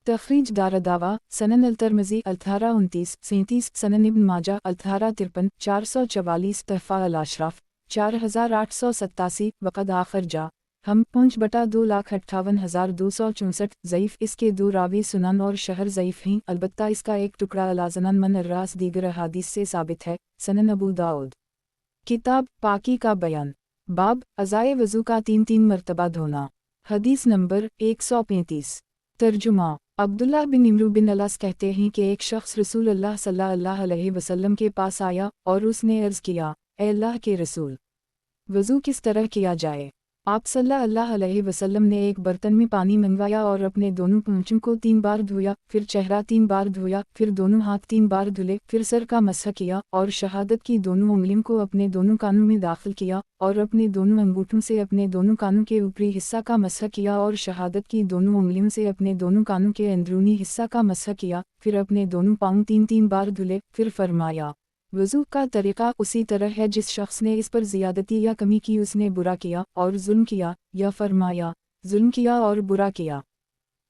तखरीज दारदावा सनन अल-तिरमिज़ी अल-तहारा 29 37 सनन इब्न माजा अल-तहारा 53 444 तहफ़ा अल-अशराफ 4887 वक़द आखर जा हम 5/2,58,264 ज़ईफ़। इसके दो रावी सुनन और शहर ज़ईफ़ हैं, अलबत्ता इसका एक टुकड़ा अलाज़नन मन अर्रास दीगर अहादीस से साबित है। सनन अबू दाऊद। किताब पाकी का बयान। बाब अज़ाए वज़ू का 3-3 मरतबा धोना। हदीस नंबर 135। तर्जुमा। अब्दुल्लाह बिन इमरू बिन अलास कहते हैं कि एक शख्स रसूलुल्लाह सल्लल्लाहु अलैहि वसल्लम के पास आया और उसने अर्ज़ किया ए अल्लाह के रसूल वज़ू किस तरह किया जाए। आप सल्लल्लाहु अलैहि वसल्लम ने एक बर्तन में पानी मंगवाया और अपने दोनों पूंछों को 3 बार धोया, फिर चेहरा 3 बार धोया, फिर दोनों हाथ 3 बार धुले, फिर सर का मसह किया और शहादत की दोनों उंगलियों को अपने दोनों कानों में दाखिल किया और अपने दोनों अंगूठों से अपने दोनों कानों के ऊपरी हिस्सा का मसह किया और शहादत की दोनों उंगलियों से अपने दोनों कानों के अंदरूनी हिस्सा का मसह किया, फिर अपने दोनों पाँव 3-3 बार धुले, फिर फरमाया वज़ू का तरीक़ा उसी तरह है जिस शख्स ने इस पर ज़ियादती या कमी की उसने बुरा किया और जुल्म किया, या फरमाया जुल्म किया और बुरा किया।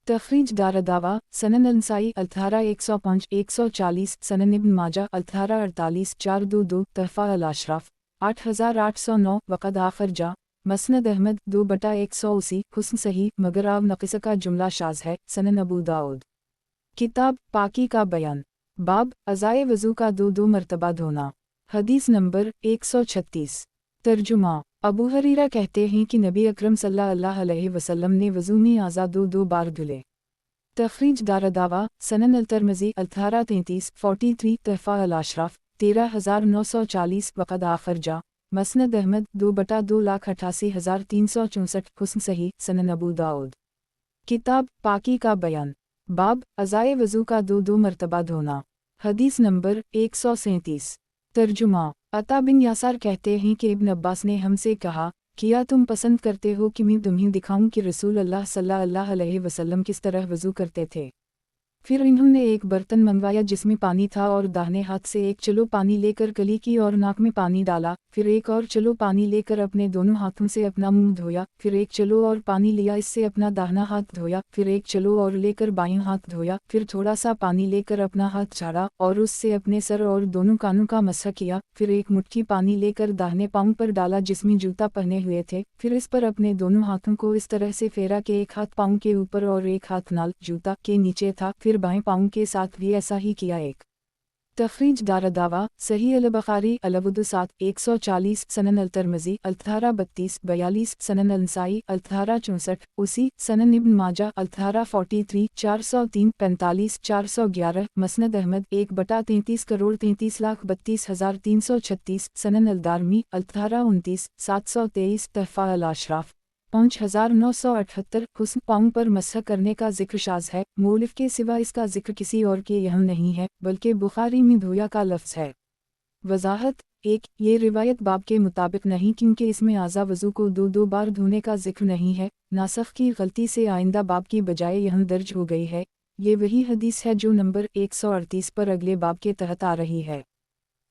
तखरीज दारदावा सनन अल-नसाई अल-तहारा 105 140 सनन इब्न माजा अल-तहारा 48 422 तहफ़ा अल-अशराफ 8809 वक़द आखर जा मसनद अहमद 2/180 हुस्न सही मगर आव नक़िस का जुमला शाज़ है। सनन अबू दाऊद। किताब पाकी का बयान। बाब अज़ाए वज़ू का 2-2 मरतबा धोना। हदीस नंबर 136। तर्जुमा। अबू हरीरा कहते हैं कि नबी अकरम सल्लल्लाहु अलैहि वसल्लम ने वज़ू में आज़ा 2-2 बार धुले। तखरीज दारदावा सनन अल-तिरमिज़ी अल-तहारा 33 43 तहफ़ा अल-अशराफ 13,940 वक़द आखिर जा। मसनद अहमद 2/2,88,364 हुस्न सही सनन अबू दाऊद। किताब पाकी का बयान। बाब अज़ाए वज़ू का दो मरतबा धोना। हदीस नंबर 137। तर्जुमा। अता बिन यासार कहते हैं कि इब्न अब्बास ने हमसे कहा, क्या तुम पसंद करते हो कि मैं तुम्हें दिखाऊं कि रसूल अल्लाह सल्लल्लाहु अलैहि वसल्लम किस तरह वज़ू करते थे। फिर इन्होंने एक बर्तन मंगवाया जिसमें पानी था और दाहिने हाथ से एक चलो पानी लेकर गली की और नाक में पानी डाला, फिर एक और चलो पानी लेकर अपने दोनों हाथों से अपना मुंह धोया, फिर एक चलो और पानी लिया इससे अपना दाहिना हाथ धोया, फिर एक चलो और लेकर बायां हाथ धोया, फिर थोड़ा सा पानी लेकर अपना हाथ झाड़ा और उससे अपने सर और दोनों कानों का मसह किया, फिर एक मुट्ठी पानी लेकर दाहिने पाँव पर डाला जिसमें जूता पहने हुए थे, फिर इस पर अपने दोनों हाथों को इस तरह से फेरा कि एक हाथ पाँव के ऊपर और एक हाथ नाल जूता के नीचे था, फिर बाएं पाँव के साथ भी ऐसा ही किया। एक तखरीज दारदावा सही अल-बुखारी अल-वुदू 7 140 सनन अल-तिरमिज़ी अल-थारा 32 42 सनन अल-नसाई अल-थारा 64 उसी सनन इब्न माजा अल-थारा 43 403 45 411 मसनद अहमद 1/33 करोड़ 33 लाख 32,336 सनन अल-दारमी अल-थारा 29 723 तहफ़ा अल-अशराफ 5,978 हुस्न पाँव पर मसह करने का जिक्र शाज़ है। मौलिफ के सिवा इसका जिक्र किसी और के यहाँ नहीं है, बल्कि बुखारी में धोया का लफ्ज़ है। वज़ाहत 1 ये रिवायत बाब के मुताबिक नहीं क्योंकि इसमें आज़ा वज़ू को दो बार धोने का जिक्र नहीं है। नासख़ की गलती से आइंदा बाब की बजाय यहाँ दर्ज हो गई है। ये वही हदीस है जो नंबर 138 पर अगले बाब के तहत आ रही है।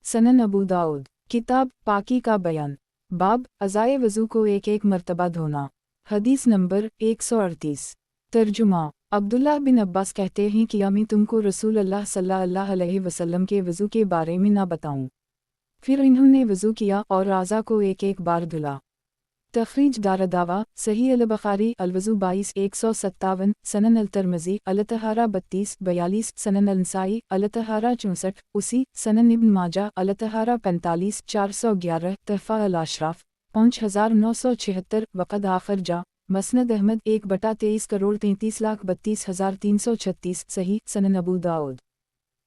सनन अबू दाऊद। किताब पाकी का बयान। बाब अज़ाए वज़ू को एक मरतबा धोना। हदीस नंबर 138। तर्जुमा। अब्दुल्लाह बिन अब्बास कहते हैं कि मैं तुमको रसूल अल्लाह सल्लल्लाहु अलैहि वसल्लम के वज़ू के बारे में ना बताऊं। फिर इन्होंने वज़ू किया और आज़ा को एक बार धुला। तखरीज दारदावा सही अल-बुखारी अल-वज़ू 22 157 सनन अल-तिरमिज़ी अल-तहारा 32 42 सनन अल-नसाई अल-तहारा 64 उसी सनन इब्न माजा अल-तहारा 45 411 तहफ़ा अल-अशराफ 5976 वक़द आखिर जा। मसनद अहमद 1/23 करोड़ 33,32,336 सही सनन अबू दाऊद।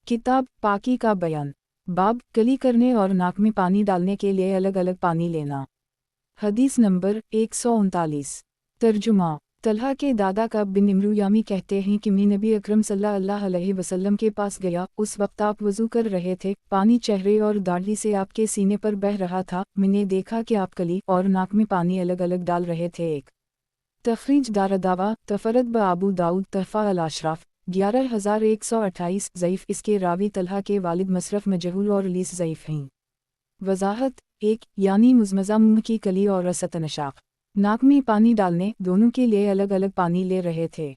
किताब पाकी का बयान। बाब कली करने और नाक में पानी डालने के लिए अलग अलग पानी लेना। हदीस नंबर 139। तर्जुमा। तलहा के दादा कब बिन इमरू यामी कहते हैं कि मैं नबी अकरम सल्लल्लाहु अलैहि वसल्लम के पास गया, उस वक्त आप वज़ू कर रहे थे, पानी चेहरे और दाढ़ी से आपके सीने पर बह रहा था, मैंने देखा कि आप कली और नाक में पानी अलग अलग डाल रहे थे। एक तखरीज दारदावा तफरद ब अबू दाऊद तहफ़ा अल-अशराफ 11,128 ज़ईफ़ इसके रावी तलहा के वालिद मसरफ़ मजहूल और लीस ज़ईफ़ हैं। वज़ाहत 1 यानी मुज़मज़ा मुँह की कली और रसत नशाक़ नाक में पानी डालने दोनों के लिए अलग अलग पानी ले रहे थे।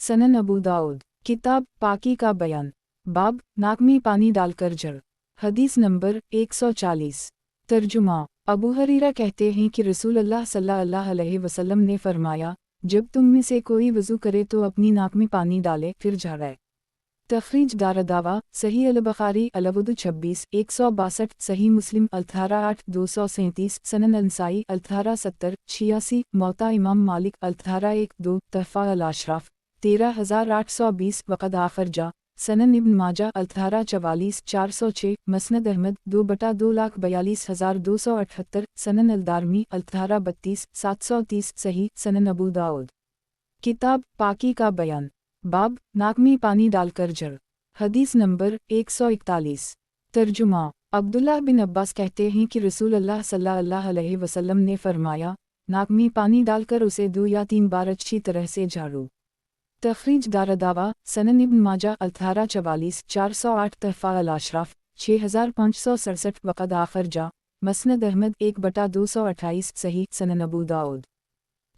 सनन अबू दाऊद। किताब पाकी का बयान। बाब नाक में पानी डालकर जड़। हदीस नंबर 140। तर्जुमा। अबू हरीरा कहते हैं कि रसूल अल्लाह सल्लल्लाहु अलैहि वसल्लम ने फरमाया, जब तुम में से कोई वज़ू करे तो अपनी नाक में पानी डाले फिर झाड़े। तखरीज दारदावा सही अल-बुखारी अल-वुदू 26 162 सही मुस्लिम अल-थारा 8 237 सनन अल-नसाई अल-थारा 70 86 मौता इमाम मालिक अल-थारा 1 2 तहफ़ा अल-अशराफ 13,820 वक़द आखिर जा। सनन इब्न माजा अल-थारा 44 406 मसनद अहमद 2/2,42,278 सनन अल-दारमी अल-थारा 32 730 सही सनन अबू दाऊद। किताब पाकी का बयान। बाब नाक में पानी डालकर जड़। हदीस नंबर 141। तर्जुमा। अब्दुल्लाह बिन अब्बास कहते हैं कि रसूल अल्लाह सल्लल्लाहु अलैहि वसल्लम ने फरमाया, नाक में पानी डालकर उसे 2 या 3 बार अच्छी तरह से झाड़ो। तखरीज दारदावा सनन इब्न माजा अल-थारा 44 408 तहफ़ा अल-अशराफ 6,567 वक़द आखिर जा। मसनद अहमद 1/228 सही सनन अबू दाऊद।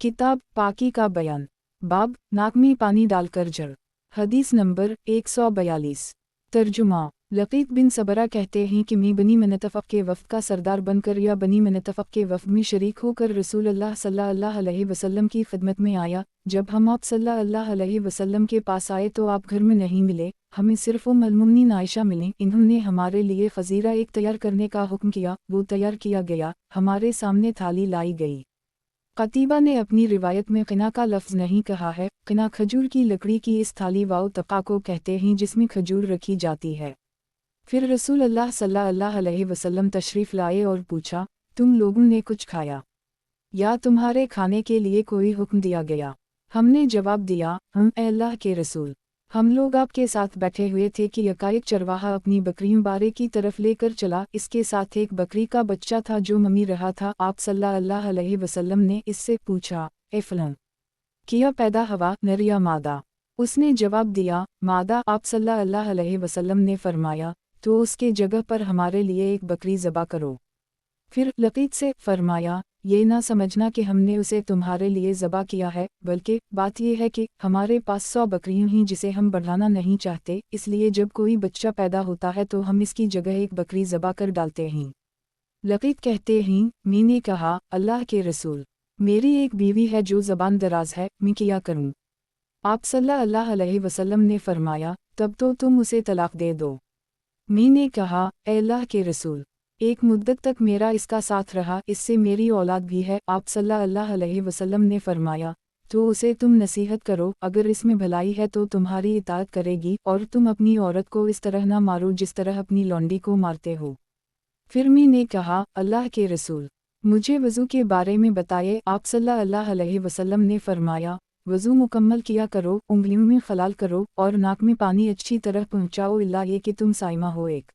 किताब पाकी का बयान। बाब नाक में पानी डालकर जड़। हदीस नंबर 142। तर्जुमा। लक़ीत बिन सबरा कहते हैं कि मैं बनी मनतफ़क़ के वफ़द का सरदार बनकर या बनी मनतफ़क़ के वफ़द में शरीक होकर रसूल अल्लाह सल्लल्लाहु अलैहि वसल्लम की खिदमत में आया। जब हम आप सल्लल्लाहु अलैहि वसल्लम के पास आए तो आप घर में नहीं मिले, हमें सिर्फ़ उम्मुल मोमिनीन आयशा मिली। इन्होंने हमारे लिए ख़ज़ीरा एक तैयार करने का हुक्म किया, वो तैयार किया गया, हमारे सामने थाली लाई गई। क़तीबा ने अपनी रिवायत में क़िना का लफ्ज़ नहीं कहा है। क़िना खजूर की लकड़ी की इस थाली वाओ तक़ा को कहते हैं जिसमें खजूर रखी जाती है। फिर रसूल अल्लाह सल्लल्लाहु अलैहि वसल्लम तशरीफ़ लाए और पूछा, तुम लोगों ने कुछ खाया या तुम्हारे खाने के लिए कोई हुक्म दिया गया? हमने जवाब दिया, ए अल्लाह के रसूल, हम लोग आपके साथ बैठे हुए थे कि यकायक चरवाहा अपनी बकरियों बारे की तरफ लेकर चला, इसके साथ एक बकरी का बच्चा था जो मम्मी रहा था। आप सल्लल्लाहु अलैहि वसल्लम ने इससे पूछा, ए फलन, किया पैदा हवा नर या मादा? उसने जवाब दिया, मादा। आप सल्लल्लाहु अलैहि वसल्लम ने फरमाया, तो उसके जगह पर हमारे लिए एक बकरी ज़बा करो। फिर लकीत से फरमाया, ये ना समझना कि हमने उसे तुम्हारे लिए ज़बा किया है, बल्कि बात यह है कि हमारे पास 100 बकरियां हैं जिसे हम बढ़ाना नहीं चाहते, इसलिए जब कोई बच्चा पैदा होता है तो हम इसकी जगह एक बकरी ज़बा कर डालते हैं। लकीत कहते हैं, मैंने कहा, अल्लाह के रसूल, मेरी एक बीवी है जो ज़बान दराज है, मैं क्या करूं? आप सल्लल्लाहु अलैहि वसल्लम ने फरमाया, तब तो तुम उसे तलाक दे दो। मैंने कहा, ए अल्लाह के रसूल, एक मुद्दत तक मेरा इसका साथ रहा, इससे मेरी औलाद भी है। आप सल्लल्लाहु अलैहि वसल्लम ने फरमाया, तो उसे तुम नसीहत करो, अगर इसमें भलाई है तो तुम्हारी इताअत करेगी, और तुम अपनी औरत को इस तरह ना मारो जिस तरह अपनी लौंडी को मारते हो। फिर मैंने कहा, अल्लाह के रसूल, मुझे वज़ू के बारे में बताइए। आप सल्लल्लाहु अलैहि वसल्लम ने फरमाया, वज़ू मुकम्मल किया करो, उंगलियों में खलाल करो और नाक में पानी अच्छी तरह पहुँचाओ, इल्ला ये कि तुम साइमा हो। एक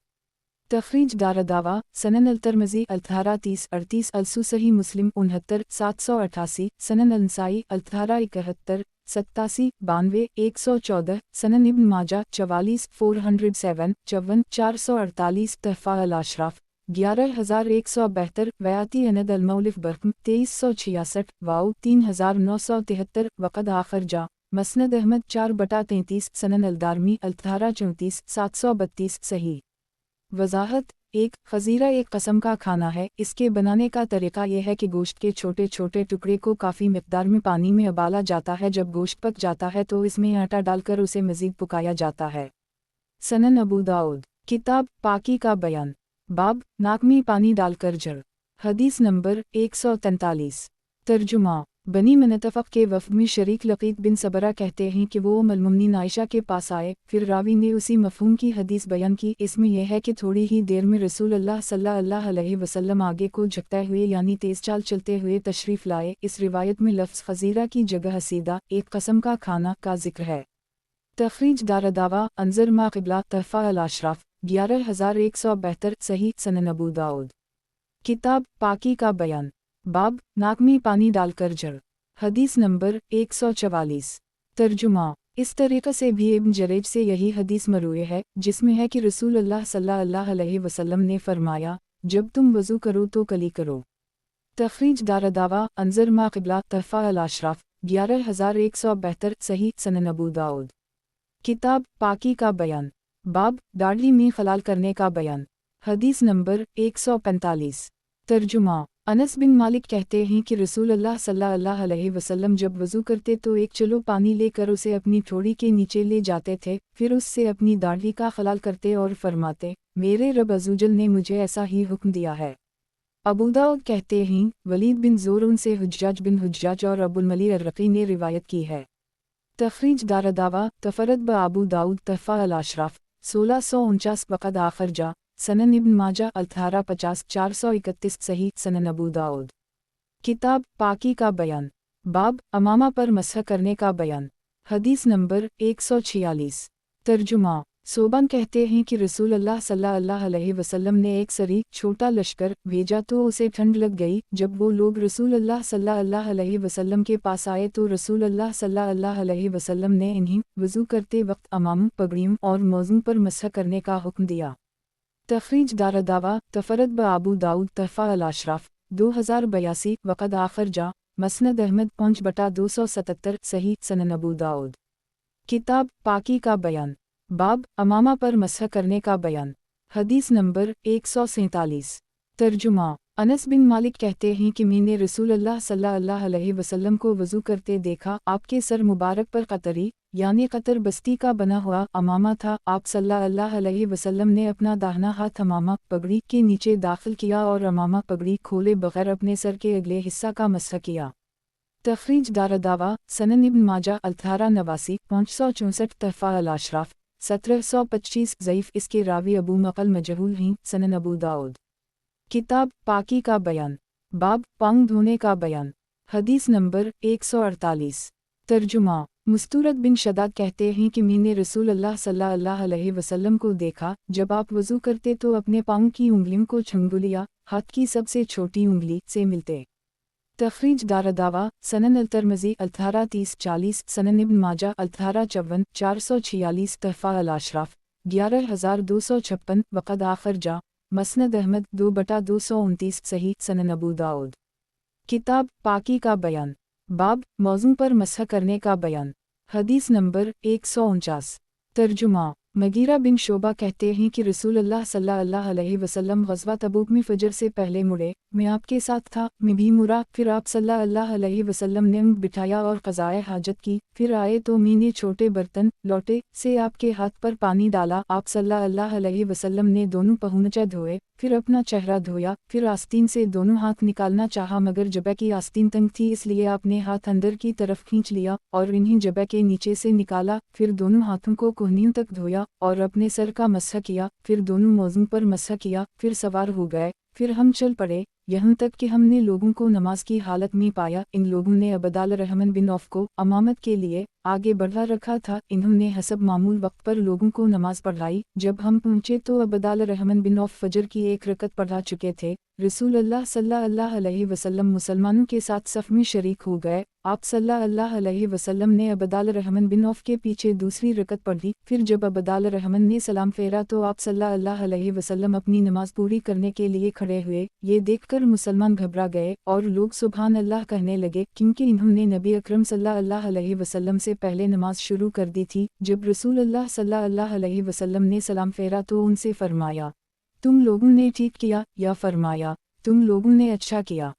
तखरीज दारदावा सनन अल-तिरमिज़ी अल-थारा 30-38 अल-सही मुस्लिम 69 788 सनन अल-नसाई अल-थारा 71 87 92 114 सनन इब्न माजा 44 407 54 448 तहफ़ा अल-अशराफ 11172 वयाती अनद अल-मौलिफ बरकम 2366 वाउ 3973 वक़द आखर जा मसनद अहमद 4/33 सनन अल-दारमी अल-थारा 34 732 सही। वज़ाहत 1. खज़ीरा एक कस्म का खाना है। इसके बनाने का तरीक़ा यह है कि गोश्त के छोटे छोटे टुकड़े को काफ़ी मिक़दार में पानी में उबाला जाता है। जब गोश्त पक जाता है तो इसमें आटा डालकर उसे मज़ीद पकाया जाता है। सनन अबू दाऊद किताब पाकी का बयान बाब नाक में पानी डालकर जड़ हदीस नंबर 143 तर्जुमा बनी मनतफ़क़ के वफ़द में शरीक लक़ीत बिन सबरा कहते हैं कि वो उम्मुल-मोमिनीन आयशा के पास आए, फिर रावी ने उसी मफ़हूम की हदीस बयान की। इसमें यह है कि थोड़ी ही देर में रसूल अल्लाह सल्लल्लाहु अलैहि वसल्लम आगे को झुकते हुए यानी तेज़ चाल चलते हुए तशरीफ़ लाए। इस रिवायत में लफ्ज़ खज़ीरा की जगह हसीदा एक कस्म का खाना का जिक्र है। तखरीज दारदावा अंज़र मा क़िबला तहफ़ा अल-अशराफ 11172 सही सनन अबू दाऊद किताब पाकी का बयान बाब नाक में पानी डालकर जड़ हदीस नंबर 144 तर्जुमा इस तरीक़े से भी इब्न जरेज से यही हदीस मरूए है, जिसमें है कि रसूल अल्लाह सल्लल्लाहु अलैहि वसल्लम ने फरमाया, जब तुम वज़ू करो तो कली करो। तखरीज दारदावा अंज़र मा क़िबला तहफ़ा अल-अशराफ 11172 सही सनन अबू दाऊद किताब पाकी का बयान बाब दाढ़ी में खलाल करने का बयान हदीस नंबर 145 तर्जुमा अनस बिन मालिक कहते हैं कि रसूल अल्लाह सल्लल्लाहु अलैहि वसल्लम जब वज़ू करते तो एक चलो पानी लेकर उसे अपनी ठोड़ी के नीचे ले जाते थे, फिर उससे अपनी दाढ़ी का खलाल करते और फरमाते, मेरे रब अज़्ज़वजल ने मुझे ऐसा ही हुक्म दिया है। अबू दाऊद कहते हैं, वलीद बिन ज़ोरून से हुज्जाज बिन हुज्जाज और अबुल मली अर्रक़ी ने रिवायत की है। तखरीज दारदावा तफरद ब अबू दाऊद तहफ़ा अल-अशराफ 1649 वक़द आखर जा सनन इब्न माजा अल-थारा 50 431 सही सनन अबू दाऊद किताब पाकी का बयान बाब अमामा पर मसह करने का बयान हदीस नंबर 146 तर्जुमा सोबन कहते हैं कि रसूल अल्लाह सल्लल्लाहु अलैहि वसल्लम ने एक सरी छोटा लश्कर भेजा तो उसे ठंड लग गई। जब वो लोग रसूल अल्लाह सल्लल्लाहु अलैहि वसल्लम के पास आए तो रसूल अल्लाह सल्लल्लाहु अलैहि वसल्लम ने इन्हें वज़ू करते वक्त अमाम पगड़ियों और मौज़ों पर मसह करने का हुक्म दिया। तखरीज दारदावा तफरद ब अबू दाऊद तहफ़ा अल-अशराफ 2082 वक़द आखर जा मसनद अहमद 5/277 सही सनन अबू दाऊद किताब पाकी का बयान बाब अमामा पर मसह करने का बयान हदीस नंबर 147 तर्जुमा अनस बिन मालिक कहते हैं कि मैंने रसूल अल्लाह सल्लल्लाहु अलैहि वसल्लम को वज़ू करते देखा। आपके सर मुबारक पर कतरी यानी कतर बस्ती का बना हुआ अमामा था। आप सल्लल्लाहु अलैहि वसल्लम ने अपना दाहिना हाथ अमामा पगड़ी के नीचे दाखिल किया और अमामा पगड़ी खोले बगैर अपने सर के अगले हिस्सा का मसह किया। तखरीज दारदावा सनन इब्न माजा अल-थारा 89 564 तहफ़ा अल-अशराफ 1725 ज़ईफ़ इसके रावी अबू मक़ल मजहूल हैं सनन अबू दाऊद। किताब पाकी का बयान, बाब पांव धोने का बयान। हदीस नंबर 148। तर्जुमा मुस्तूरद बिन शदाद कहते हैं कि मैंने रसूल अल्लाह सल्लल्लाहु अलैहि वसल्लम को देखा, जब आप वज़ू करते तो अपने पाँव की उंगलियों को छंगुलिया हाथ की सबसे छोटी उंगली से मिलते। तखरीज दारदावा सनन अल-तिरमिज़ी अल-धारा 30-40 सनन इब्न माजा अल-धारा 54 446 तहफ़ा अल-अशराफ 11256 वक़द आखिर जा मसनद अहमद 2/229 सही सनन अबू दाऊद। किताब पाकी का बयान, बाब मौज़ू पर मसह करने का बयान। हदीस नंबर 149। तर्जुमा मगीरा बिन शोबा कहते हैं कि रसूल अल्लाह सल्लल्लाहु अलैहि वसल्लम ग़ज़वा तबूक में फ़जर से पहले मुड़े, मैं आपके साथ था, मैं भी मुड़ा, फिर आप सल्लल्लाहु अलैहि वसल्लम ने ऊँट बिठाया और क़ज़ाए हाजत की, फिर आए तो मैंने छोटे बर्तन लोटे से आपके हाथ पर पानी डाला, आप सल्लल्लाहु अलैहि वसल्लम ने दोनों पहुँचे धोए, फिर अपना चेहरा धोया, फिर आस्तीन से दोनों हाथ निकालना चाहा मगर जबे की आस्तीन तंग थी इसलिए आपने हाथ अंदर की तरफ खींच लिया और इन्हीं जबे के नीचे से निकाला, फिर दोनों हाथों को कोहनियों तक धोया और अपने सर का मसह किया, फिर दोनों मौज़ों पर मसह किया, फिर सवार हो गए, फिर हम चल पड़े, यहाँ तक कि हमने लोगों को नमाज की हालत में पाया। इन लोगों ने अबदाल रहमान बिन औफ को अमामत के लिए आगे बढ़ा रखा था, इन्होंने हसब मामूल वक्त पर लोगों को नमाज पढ़ाई। जब हम पहुँचे तो अबदाल रहमान बिन औफ फजर की एक रकत पढ़ा चुके थे। रसूल अल्लाह सल्लल्लाहु अलैहि वसल्लम मुसलमानों के साथ सफ़ में शरीक हो गए। आप सल्लल्लाहु अलैहि वसल्लम ने अबदाल रहमान बिन औफ के पीछे दूसरी रकत पढ़ी। फिर जब अबदाल रहमान ने सलाम फेरा तो आप सल्लल्लाहु अलैहि वसल्लम अपनी नमाज पूरी करने के लिए खड़े हुए। ये देखकर मुसलमान घबरा गए और लोग सुभान अल्लाह कहने लगे, क्योंकि इन्होंने नबी अकरम सल्लल्लाहु अलैहि वसल्लम से पहले नमाज शुरू कर दी थी। जब रसूल अल्लाह सल्लल्लाहु अलैहि वसल्लम ने सलाम फेरा तो उनसे फरमाया, तुम लोगों ने ठीक किया, या फरमाया, तुम लोगों ने अच्छा किया।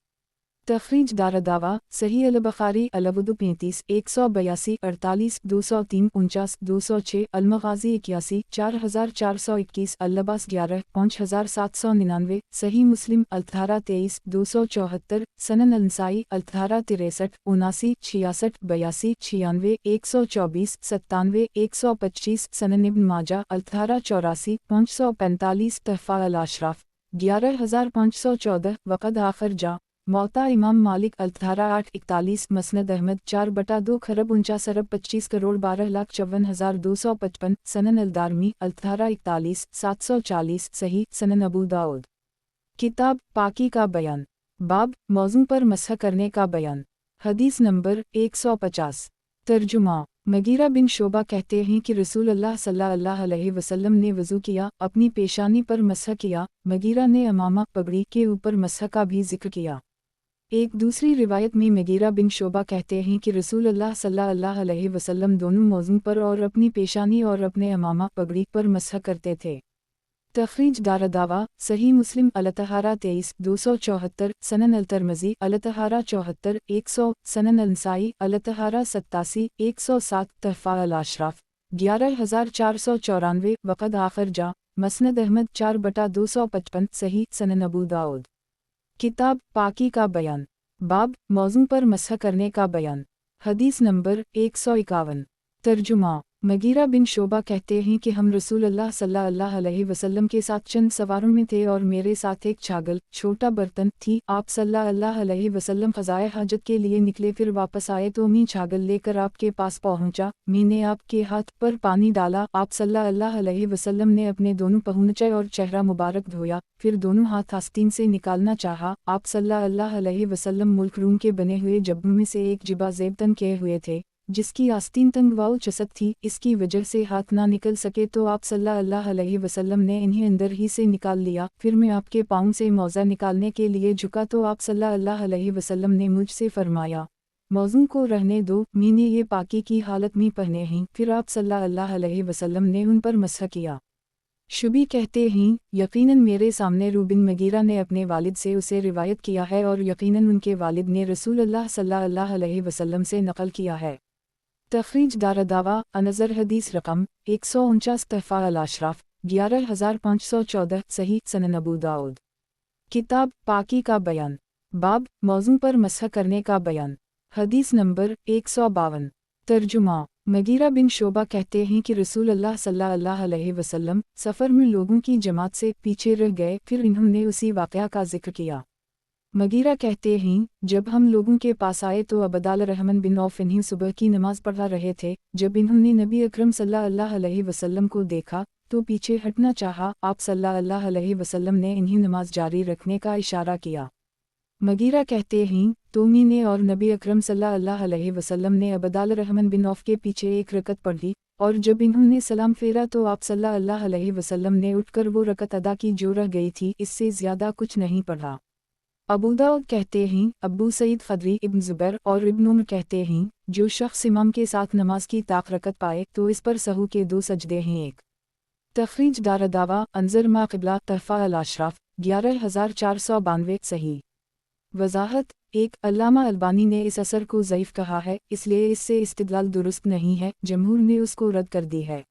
तखरीज दारदावा सही अल-बुखारी अल-वुदू 35 182 48 203 49 206 अल-मग़ाज़ी 81 4421 अल-लबास 11 5799 सही मुस्लिम अल-धारा 23 274 सनन अल-नसाई अल-धारा 63 79 66 82 96 124 97 125 सनन इब्न माजा अल-धारा 84 545 तहफ़ा अल-अशराफ 11514 वक़द आखिर जा मौता इमाम मालिक अल-धारा 841 मसनद अहमद 4/2 खरब 49 अरब 25 करोड़ 12,54,255 सनन अल-दारमी अल-धारा 41 740 सही सनन अबू दाऊद। किताब पाकी का बयान, बाब मौज़ू पर मसह करने का बयान। हदीस नंबर 150। तर्जुमा मगीरा बिन शोबा कहते हैं कि रसूल अल्लाह सल्लल्लाहु अलैहि वसल्लम ने वज़ू किया, अपनी पेशानी पर मसह किया। मगीरा ने अमामा पगड़ी के ऊपर मसह का भी जिक्र किया। एक दूसरी रिवायत में मगीरा बिन शोबा कहते हैं कि रसूल अल्लाह सल्लल्लाहु अलैहि वसल्लम दोनों मौज़ू पर और अपनी पेशानी और अपने अमामा पगड़ी पर मसह करते थे। तखरीज दारदावा सही मुस्लिम अल-तहारा 23 274 सनन अल-तिरमिज़ी अल-तहारा 74 100 सनन अल-नसाई अल-तहारा 87 107 तहफ़ा अल-अशराफ 11494 वक़द आखिर जा मसनद अहमद 4/255 सही सनन अबू दाऊद। किताब पाकी का बयान, बाब मौज़ू पर मसह करने का बयान। हदीस नंबर 151। तर्जुमा मगीरा बिन शोबा कहते हैं कि हम रसूल अल्लाह सल्लल्लाहु अलैहि वसल्लम के साथ चंद सवारों में थे और मेरे साथ एक छागल छोटा बर्तन थी। आप सल्लल्लाहु अलैहि वसल्लम क़ज़ाए हाजत के लिए निकले, फिर वापस आए तो मैं छागल लेकर आपके पास पहुंचा। मैंने आपके हाथ पर पानी डाला, आप सल्लल्लाहु अलैहि वसल्लम ने अपने दोनों पहुंचे और चेहरा मुबारक धोया, फिर दोनों हाथ आस्तीन से निकालना चाहा। आप सल्लल्लाहु अलैहि वसल्लम मुल्क रूम के बने हुए जब्बों में से एक जिबा ज़ेबतन किए हुए थे, जिसकी आस्तीन तंग व चसक थी, इसकी वजह से हाथ ना निकल सके तो आप सल्लल्लाहु अलैहि वसल्लम ने इन्हें अंदर ही से निकाल लिया। फिर मैं आपके पाँव से मौज़ा निकालने के लिए झुका तो आप सल्लल्लाहु अलैहि वसल्लम ने मुझसे फरमाया, मौज़ू को रहने दो, मैंने ये पाकी की हालत में पहने हैं। फिर आप सल्लल्लाहु अलैहि वसल्लम ने उन पर मसह किया। शुबी कहते हैं, यकीनन मेरे सामने रूबिन मगीरा ने अपने वालिद से उसे रिवायत किया है और यकीनन उनके वालिद ने रसूल अल्लाह सल्लल्लाहु अलैहि वसल्लम से नकल किया है। तखरीज दारदावा अनज़र हदीस रकम 149 तहफ़ा अल-अशराफ 11514 सही सनन अबू दाऊद। किताब पाकी का बयान, बाब मौज़ू पर मसह करने का बयान। हदीस नंबर 152। तर्जुमा मगीरा बिन शोबा कहते हैं कि रसूल अल्लाह सल्लल्लाहु अलैहि वसल्लम सफ़र में लोगों की जमात से पीछे रह गए, फिर इन्होंने उसी वाक़या का जिक्र किया। मगीरा कहते हैं, जब हम लोगों के पास आए तो अबदाल रहमान बिन औफ इन्हीं सुबह की नमाज पढ़ा रहे थे। जब इन्होंने नबी अकरम सल्लल्लाहु अलैहि वसल्लम को देखा तो पीछे हटना चाहा। आप सल्लल्लाहु अलैहि वसल्लम ने इन्हीं नमाज जारी रखने का इशारा किया। मगीरा कहते हैं, तो मैंने और नबी अकरम सल्लल्लाहु अलैहि वसल्लम ने अबदाल रहमान बिन औफ के पीछे एक रकत पढ़ी, और जब इन्होंने सलाम फेरा तो आप सल्लल्लाहु अलैहि वसल्लम ने उठकर वो रकत अदा की जो रह गई थी, इससे ज़्यादा कुछ नहीं पढ़ा। अबू दाऊद कहते हैं, अबू सईद खदरी इब्न ज़ुबैर और इब्न उमर कहते हैं, जो शख्स इमाम के साथ नमाज की ताक रकत पाए तो इस पर सहू के 2 सजदे हैं। एक तखरीज दारदावा अंजर मा क़िबला तहफ़ा अल-अशराफ 11492 सही। वज़ाहत 1 अल्लामा अलबानी ने इस असर को ज़ईफ़ कहा है, इसलिए इससे इस्तिदलाल दुरुस्त नहीं है। जमहूर ने उसको रद्द कर दी है।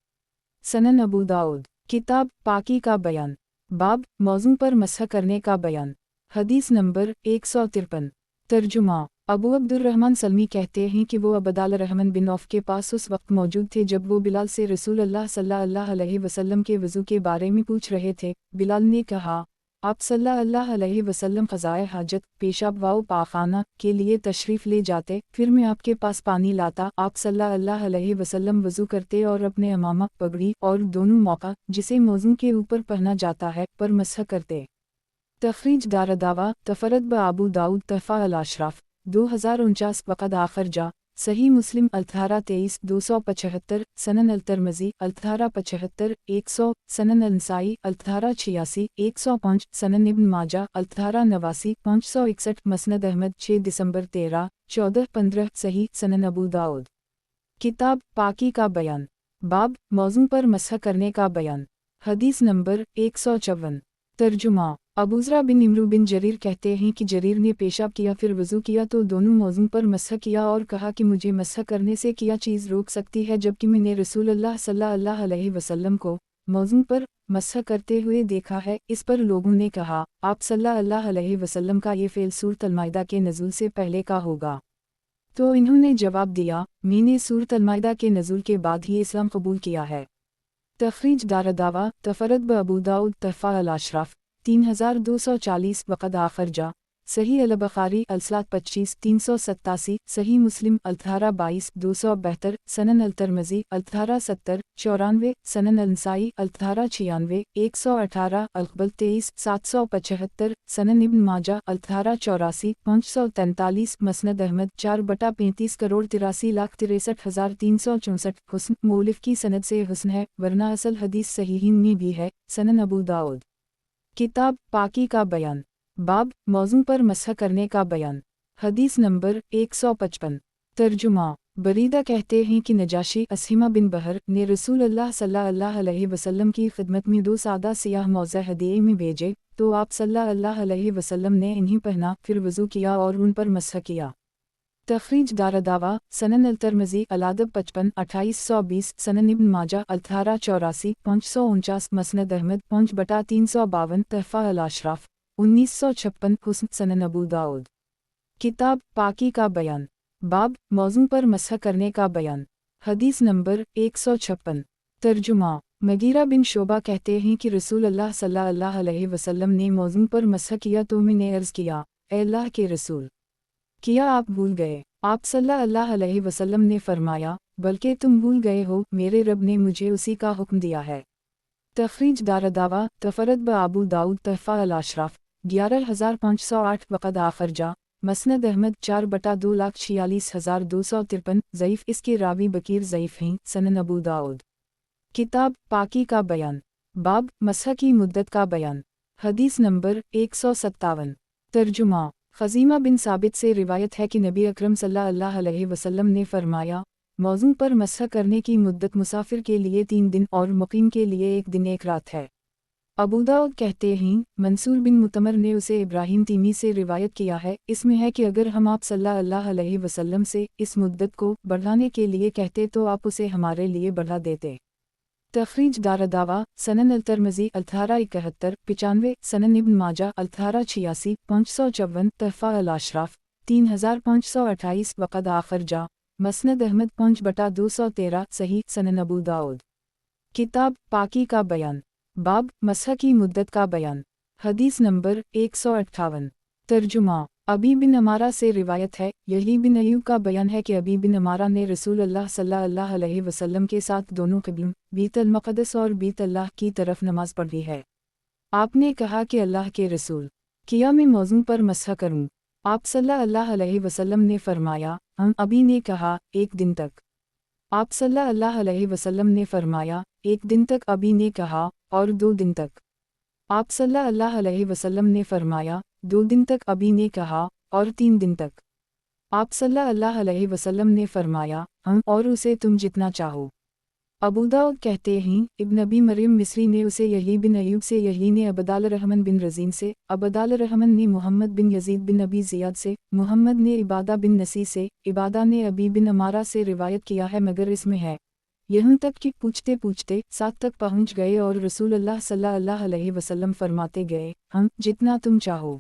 सनन अबू दाऊद किताब पाकी का बयान, बाब मौज़ू पर मसह करने का बयान। हदीस नंबर 153। तर्जुमा अबू अब्दुर्रहमान सलमी कहते हैं कि वो अबदाल रहमान बिन औफ के पास उस वक्त मौजूद थे जब वो बिलाल से रसूल अल्लाह सल्लल्लाहु अलैहि वसल्लम के वज़ू के बारे में पूछ रहे थे। बिलाल ने कहा, आप सल्लल्लाहु अलैहि वसल्लम क़ज़ाए हाजत पेशाब व पाखाना के लिए तशरीफ़ ले जाते, फिर मैं आपके पास पानी लाता। आप सल्लल्लाहु अलैहि वसल्लम वज़ू करते और अपने अमामा पगड़ी और दोनों मौका जिसे मौज़ू के ऊपर पहना जाता है पर मसह करते। तखरीज दारदावा तफरद ब अबू दाऊद तहफ़ा अल-अशराफ 2049 वक़द आखर जा सही मुस्लिम अल्थारा 23 275 सनन अल-तिरमिज़ी अल्थारा 75 100 सनन अल-नसाई अल्थारा 86 105 सनन इब्न माजा अल्थारा 89 561 मसनद अहमद 6 दिसंबर 13 14-15 सही। सनन अबू दाऊद किताब पाकी का बयान, बाब मौज़ू पर मसह करने का बयान। हदीस नंबर 154। तर्जुमा अबूज़रा बिन इमरू बिन जरीर कहते हैं कि जरीर ने पेशाब किया फिर वज़ू किया तो दोनों मौज़ू पर मसह किया और कहा कि मुझे मसह करने से क्या चीज़ रोक सकती है, जबकि मैंने रसूल अल्लाह सल्लल्लाहु अलैहि वसल्लम को मौज़ू पर मसह करते हुए देखा है। इस पर लोगों ने कहा, आप सल्लल्लाहु अलैहि वसल्लम का ये फ़ेल सूरत अल-माइदा के नज़ूल से पहले का होगा। तो इन्होंने जवाब दिया, मैंने सूरत अल-माइदा के नज़ूल के बाद ही इस्लाम कबूल किया है। तखरीज दारदावा तफरद ब अबू दाऊद तहफ़ा अल-अशराफ 3240 वक़द आखर जा सही अल-बुखारी अल-सलात 25 387 सही मुस्लिम अल्थारा 22 272 सनन अल-तिरमिज़ी अल्थारा 70 94 सनन अल-नसाई अल्थारा 96 118 अल-क़बल 23 775 सनन इब्न माजा अल्थारा 84 543 मसनद अहमद 4/35 करोड़ 83,63,364 हुस्न मौलिफ की सनद से हुस्न है, वरना असल हदीस सहीहीन में भी है। सनन अबू दाऊद किताब पाकी का बयान, बाब मौज़ू पर मसह करने का बयान। हदीस नंबर 155। तर्जुमा बरीदा कहते हैं कि नजाशी असहिमा बिन बहर ने रसूल अल्लाह सल्लल्लाहु अलैहि वसल्लम की खिदमत में 2 सादा सियाह मौज़े हदिये में भेजे, तो आप सल्लल्लाहु अलैहि वसल्लम ने इन्हीं पहना, फिर वज़ू किया और उन पर मसह किया। तखरीज दारदावा सनन अल-तिरमिज़ी अल-अदब 55 2820 सनन इब्न माजा अल्थारा 84 549 मसनद अहमद 5/352 तहफ़ा अल-अशराफ 1956 हुस्न। सनन अबू दाऊद किताब पाकी का बयान, बाब मौज़ू पर मसह करने का बयान। हदीस नंबर 156। तर्जुमा मगीरा बिन शोबा कहते हैं कि रसूल अल्लाह सल्लल्लाहु अलैहि वसल्लम ने मौज़ू पर मसह किया तो मैंने अर्ज़ किया, ए अल्लाह के रसूल, किया आप भूल गए? आप सल्लल्लाहु अलैहि वसल्लम ने फरमाया, बल्कि तुम भूल गए हो, मेरे रब ने मुझे उसी का हुक्म दिया है। तखरीज दारदावा तफरद ब अबू दाऊद तहफ़ा अल-अशराफ 11508 वक़द आखर जा मसनद अहमद 4/246,253 ज़ईफ़ इसके रावी बकीर ज़ईफ़ हैं। सनन अबू दाऊद किताब पाकी का बयान, बाब मसह की मुद्दत का बयान। हदीस नंबर 157। तर्जुमा ख़ज़ीमा बिन साबित से रिवायत है कि नबी अकरम सल्लल्लाहु अलैहि वसल्लम ने फरमाया, मौज़ू पर मसह करने की मुद्दत मुसाफिर के लिए 3 दिन और मुकीम के लिए 1 दिन 1 रात है। अबू दाऊद कहते हैं, मंसूर बिन मुतमर ने उसे इब्राहिम तीमी से रिवायत किया है। इसमें है कि अगर हम आप सल्लल्लाहु अलैहि वसल्लम से इस मुद्दत को बढ़ाने के लिए कहते तो आप उसे हमारे लिए बढ़ा देते। तखरीज दारदावा सनन अल-तिरमिज़ी अल्थारा 71 95 सनन इब्न माजा अल्थारा 86 554 तहफ़ा अल-अशराफ 3528 वक़द आखर जा मसनद अहमद 5/213 सही सनन अबू दाऊद। किताब पाकी का बयान, बाब मसह की मुद्दत का बयान। हदीस नंबर 158। तर्जुमा। अबी बिन अमारा से रिवायत है, यही बिन अयूब का बयान है कि अबी बिन अमारा ने रसूल अल्लाह सल्लल्लाहु अलैहि वसल्लम के साथ दोनों क़िबलों बीतुल मक़दस और बीत अल्लाह की तरफ नमाज पढ़ी है। आपने कहा कि अल्लाह के रसूल, किया मैं मौज़ू पर मसह करूँ? आप सल्लल्लाहु अलैहि वसल्लम ने फरमाया, अबी ने कहा, एक दिन तक। आप सल्लल्लाहु अलैहि वसल्लम ने फरमाया, एक दिन तक। अबी ने कहा, और 2 दिन तक। आप सल्लल्लाहु अलैहि वसल्लम ने फरमाया, 2 दिन तक। अबी ने कहा, और 3 दिन तक। आप सल्लल्लाहु अलैहि वसल्लम ने फरमाया, और उसे तुम जितना चाहो। अबू दाऊद कहते हैं, इब्न अबी मरियम मिस्री ने उसे यही बिन अयूब से, यही ने अबदाल रहमान बिन रज़ीन से, अबदाल रहमान ने मोहम्मद बिन यजीद बिन अबी ज़ियाद से, मोहम्मद ने इबादा बिन नसी से, इबादा ने अबी बिन अमारा से रिवायत किया है, मगर इसमें है यहाँ तक कि पूछते पूछते 7 तक पहुँच गए और रसूल अल्लाह सल्लल्लाहु अलैहि वसल्लम फरमाते गए, जितना तुम चाहो।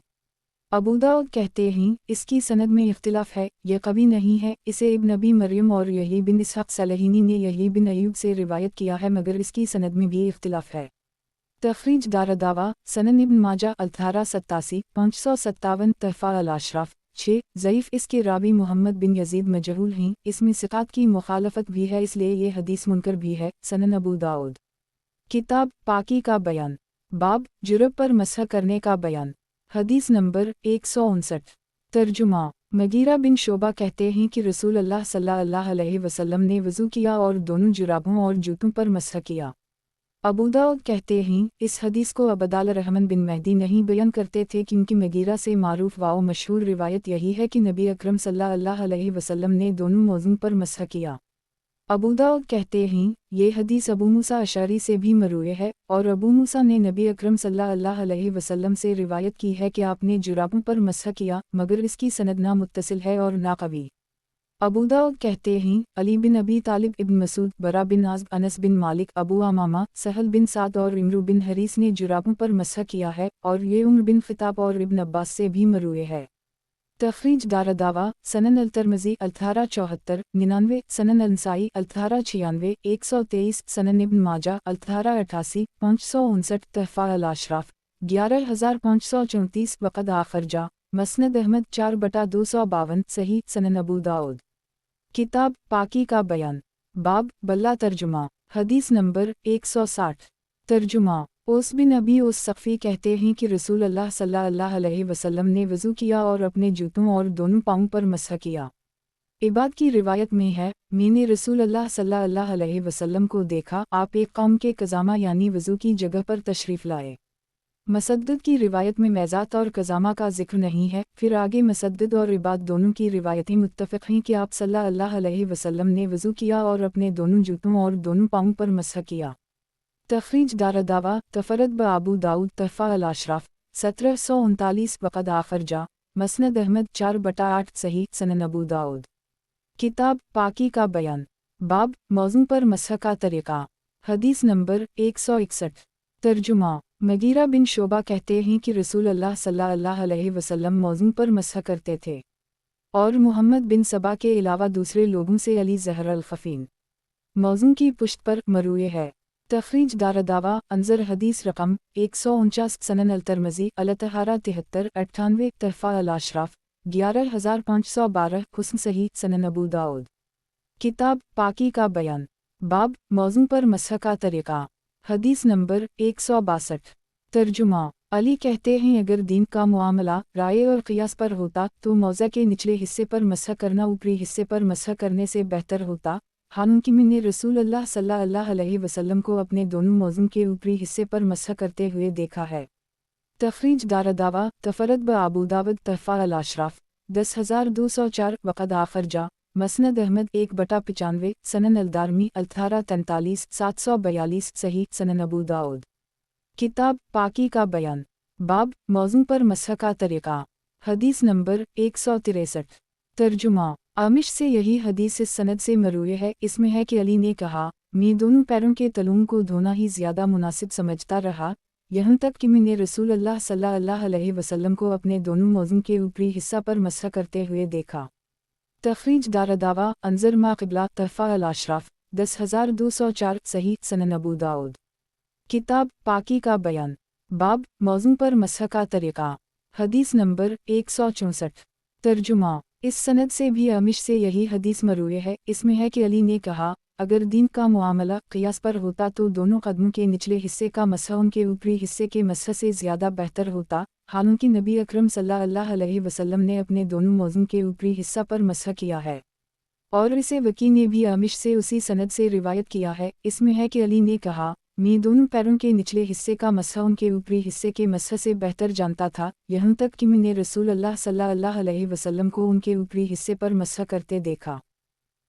अबू दाऊद कहते हैं, इसकी सनद में इख्तिलाफ है, यह कभी नहीं है। इसे इब्न अबी मरियम और यही बिन इसहाक़ सलहीनी ने यही बिन अयूब से रिवायत किया है, मगर इसकी सनद में भी इख्तिलाफ है। तखरीज दारदावा सनन इब्न माजा अल-थारा 87 557 तहफ़ा अल-अशराफ 6 ज़ईफ़। इसके रावी मोहम्मद बिन यजीद मजहूल हैं, इसमें सिक़ात की मुखालफत भी है, इसलिए ये हदीस मुनकर भी है। सनन अबू दाऊद। किताब पाकी का बयान, बाब जुरब पर मसह करने का बयान। हदीस नंबर 159। तर्जुमा। मगीरा बिन शोबा कहते हैं कि रसूल अल्लाह सल्लल्लाहु अलैहि वसल्लम ने वज़ू किया और दोनों जुराबों और जूतों पर मसह किया। अबू दाऊद कहते हैं, इस हदीस को अबदाल रहमान बिन महदी नहीं बयान करते थे, क्योंकि मगीरा से मारूफ व मशहूर रिवायत यही है कि नबी अकरम सल्लल्लाहु अलैहि वसल्लम ने दोनों मौज़ू पर मसह किया। अबू दाऊद कहते हैं, ये हदीस अबू मूसा अशअरी से भी मरूए है, और अबू मूसा ने नबी अकरम सल्लल्लाहु अलैहि वसल्लम से रिवायत की है कि आपने जुराबों पर मसह किया, मगर इसकी सनद ना मुत्तसिल है और ना कवी। अबू दाऊद कहते हैं, अली बिन अबी तालिब, इब्न मसूद, बरा बिन आज़ब, अनस बिन मालिक, अबू अमामा, सहल बिन साद और इमरू बिन हरीस ने जुराबों पर मसह किया है, और ये उमर बिन ख़िताब और इब्न अब्बास से भी मरूए है। तखरीज दारदावा सनन अल-तिरमिज़ी अल-थारा 74 99 सनन अल-नसाई अल-थारा 96 123 सनन इब्न माजा अल-थारा 88 559 तहफ़ा अल-अशराफ 11534 वक़द आखरजा। मसनद अहमद 4/252 सही सनन अबू दाऊद। किताब पाकी का बयान, बाब बल्ला तर्जुमा। हदीस नंबर 160। तर्जुमा। ओस बिन अबी ओस सफ़ी कहते हैं कि रसूल अल्लाह सल्लल्लाहु अलैहि वसल्लम ने वज़ू किया और अपने जूतों और दोनों पाँव पर मसह किया। इबाद की रिवायत में है, मैंने रसूल अल्लाह सल्लल्लाहु अलैहि वसल्लम को देखा, आप एक कौम के कज़ामा यानी वज़ू की जगह पर तशरीफ़ लाए। मसद्दद की रिवायत में मैज़ात और कज़ामा का जिक्र नहीं है। फिर आगे मसद्दद और इबाद दोनों की रिवायतें मुत्तफ़िक़ हैं कि आप सल्लल्लाहु अलैहि वसल्लम ने वज़ू किया और अपने दोनों जूतों और दोनों पाँव पर मसह किया। तखरीज दारदावा तफरद ब अबू दाऊद तहफ़ा अल-अशराफ 1739 वक़द आखरजा। मसनद अहमद 4/8 सही सनन अबू दाऊद। किताब पाकी का बयान, बाब मौज़ू पर मसह का तरीक़ा। हदीस नंबर 161। तर्जुमा। मगीरा बिन शोबा कहते हैं कि रसूल अल्लाह सल्लल्लाहु अलैहि वसल्लम मौज़ू पर मसह करते थे, और मुहम्मद बिन सबा के अलावा दूसरे लोगों से अली ज़हर अल-ख़फ़ीन मौज़ू की पुश्त पर मरूए है। तखरीज दारदावा अंजर हदीस रकम 149 सनन अल-तिरमिज़ी अल-तहारा 73 98 तहफ़ा अल-अशराफ 11512 हुस्न सही सनन अबू दाऊद। किताब पाकी का बयान, बाब मौज़ू पर मसह का तरीक़ा। हदीस नंबर 162। तर्जुमा। अली कहते हैं, अगर दीन का मुआमला राय और क़ियास पर होता तो मौज़ा के निचले हिस्से पर मसह करना ऊपरी हिस्से पर मसह करने से बेहतर होता। हालांकि मैंने रसूल अल्लाह सल्लल्लाहु अलैहि वसल्लम को अपने दोनों मौज़ू के ऊपरी हिस्से पर मसह करते हुए देखा है। तखरीज दारदावा तफरद ब अबू दाऊद तहफ़ा अल-अशराफ 10204 वक़द आखरजा। मसनद अहमद 1/95 सनन अल-दारमी अल-थारा 43 742 सही सनन अबू दाऊद। किताब पाकी का बयान, बाब मौज़ू पर मसह का तरीक़ा। हदीस नंबर 163। तर्जुमा। आमिश से यही हदीस इस सनद से मरूए है। इसमें है कि अली ने कहा, मैं दोनों पैरों के तलुओं को धोना ही ज़्यादा मुनासिब समझता रहा, यहाँ तक कि मैंने रसूल अल्लाह सल्लल्लाहु अलैहि वसल्लम को अपने दोनों मौज़ू के ऊपरी हिस्सा पर मसह करते हुए देखा। तखरीज दारदावा अंजर मा क़िबला तहफ़ा अल-अशराफ 10204 सही सनन अबू दाऊद। किताब पाकी का बयान, बाब मौज़ू पर मसह का तरीक़ा, हदीस नंबर 164। तर्जुमा, इस सनद से भी अमिश से यही हदीस मरूए है। इसमें है कि अली ने कहा, अगर दीन का मुआमला क़ियास पर होता तो दोनों कदमों के निचले हिस्से का मसह उनके ऊपरी हिस्से के मसह से ज़्यादा बेहतर होता। हालांकि नबी अकरम सल्लल्लाहु अलैहि वसल्लम ने अपने दोनों मौज़ू के ऊपरी हिस्सा पर मसह किया है, और इसे वकी ने भी अमिश से उसी सनद से रिवायत किया है। इसमें है कि अली ने कहा, मैं दोनों पैरों के निचले हिस्से का मसह उनके ऊपरी हिस्से के मसह से बेहतर जानता था, यहाँ तक कि मैंने रसूल अल्लाह सल्लल्लाहु अलैहि वसल्लम को उनके ऊपरी हिस्से पर मसह करते देखा।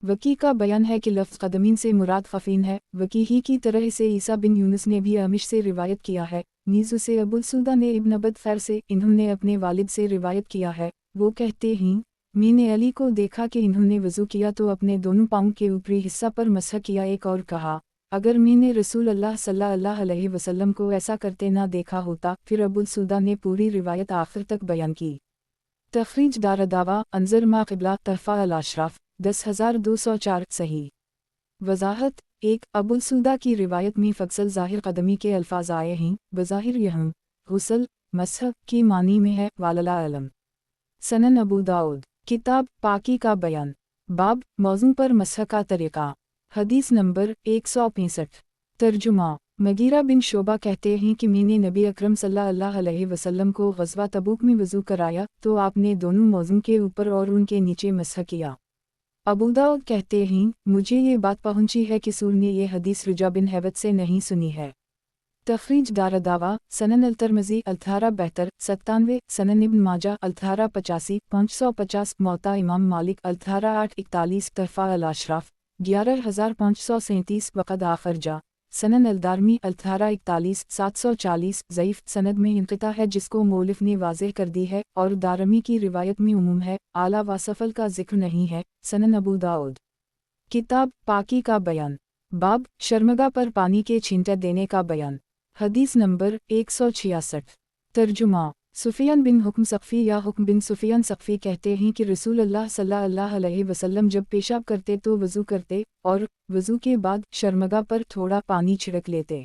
वकी का बयान है कि लफ्ज़ क़दमीन से मुराद ख़फ़ीन है। वकी ही की तरह इसे ईसा बिन यूनुस ने भी अमिश से रिवायत किया है। नीज़ उसे अबुल सुदा ने इब्न अबद ख़ैर से इन्होंने अपने वालिद से रिवायत किया है। वो कहते हैं, मैंने अली को देखा कि इन्होंने वज़ू किया तो अपने दोनों पाँव के ऊपरी हिस्सा पर मसह किया। एक और कहा, अगर मैंने रसूल अल्लाह सल्लल्लाहु अलैहि वसल्लम को ऐसा करते ना देखा होता। फिर अबुल सुदा ने पूरी रिवायत आखिर तक बयान की। तखरीज दारदावा अंजर मा क़िबला तहफ़ा अल-अशराफ 10204 सही। वज़ाहत 1 अबुल सुदा की रिवायत में फ़क्सल ज़ाहिर क़दमी के अल्फाज आए हैं। बज़ाहिर यहाँ गुस्ल मसह की मानी में है। वालला अलम। सनन अबू दाऊद। किताब पाकी का बयान, बाब मौज़ू पर मसह का तरीक़ा, हदीस नंबर 165। तर्जुमा, मगीरा बिन शोबा कहते हैं कि मैंने नबी अकरम सल्लल्लाहु अलैहि वसल्लम को ग़ज़वा तबूक में वज़ू कराया तो आपने दोनों मौज़ू के ऊपर और उनके नीचे मसह किया। अबू दाऊद कहते हैं, मुझे ये बात पहुंची है कि सूर ने यह हदीस रुजा बिन हैबत से नहीं सुनी है। तखरीज दारदावा सनन अल-तिरमिज़ी अल-थारा बेहतर 97, सनन इब्न माजा अल-थारा 85 550, मौता इमाम मालिक अल-थारा 841, तहफ़ा अल-अशराफ 11537, वक़द आखर जा सनन अल-दारमी अल-थारा 41 740, ज़ईफ़ सनद में इंक़िता है जिसको मौलिफ़ ने वाज़ेह कर दी है, और दारमी की रिवायत में उमूम है, आला व सफ़ल का ज़िक्र नहीं है। सनन अबू दाऊद। किताब पाकी का बयान, बाब शर्मगा पर पानी के छींटे देने का बयान, हदीस नंबर 166। तर्जुमा, सुफ़ियान बिन हुक्म सक़फ़ी या हुक्म बिन सुफ़ियान सक़फ़ी कहते हैं कि रसूल अल्लाह सल्लल्लाहु अलैहि वसल्लम जब पेशाब करते तो वज़ू करते और वज़ू के बाद शर्मगा पर थोड़ा पानी छिड़क लेते।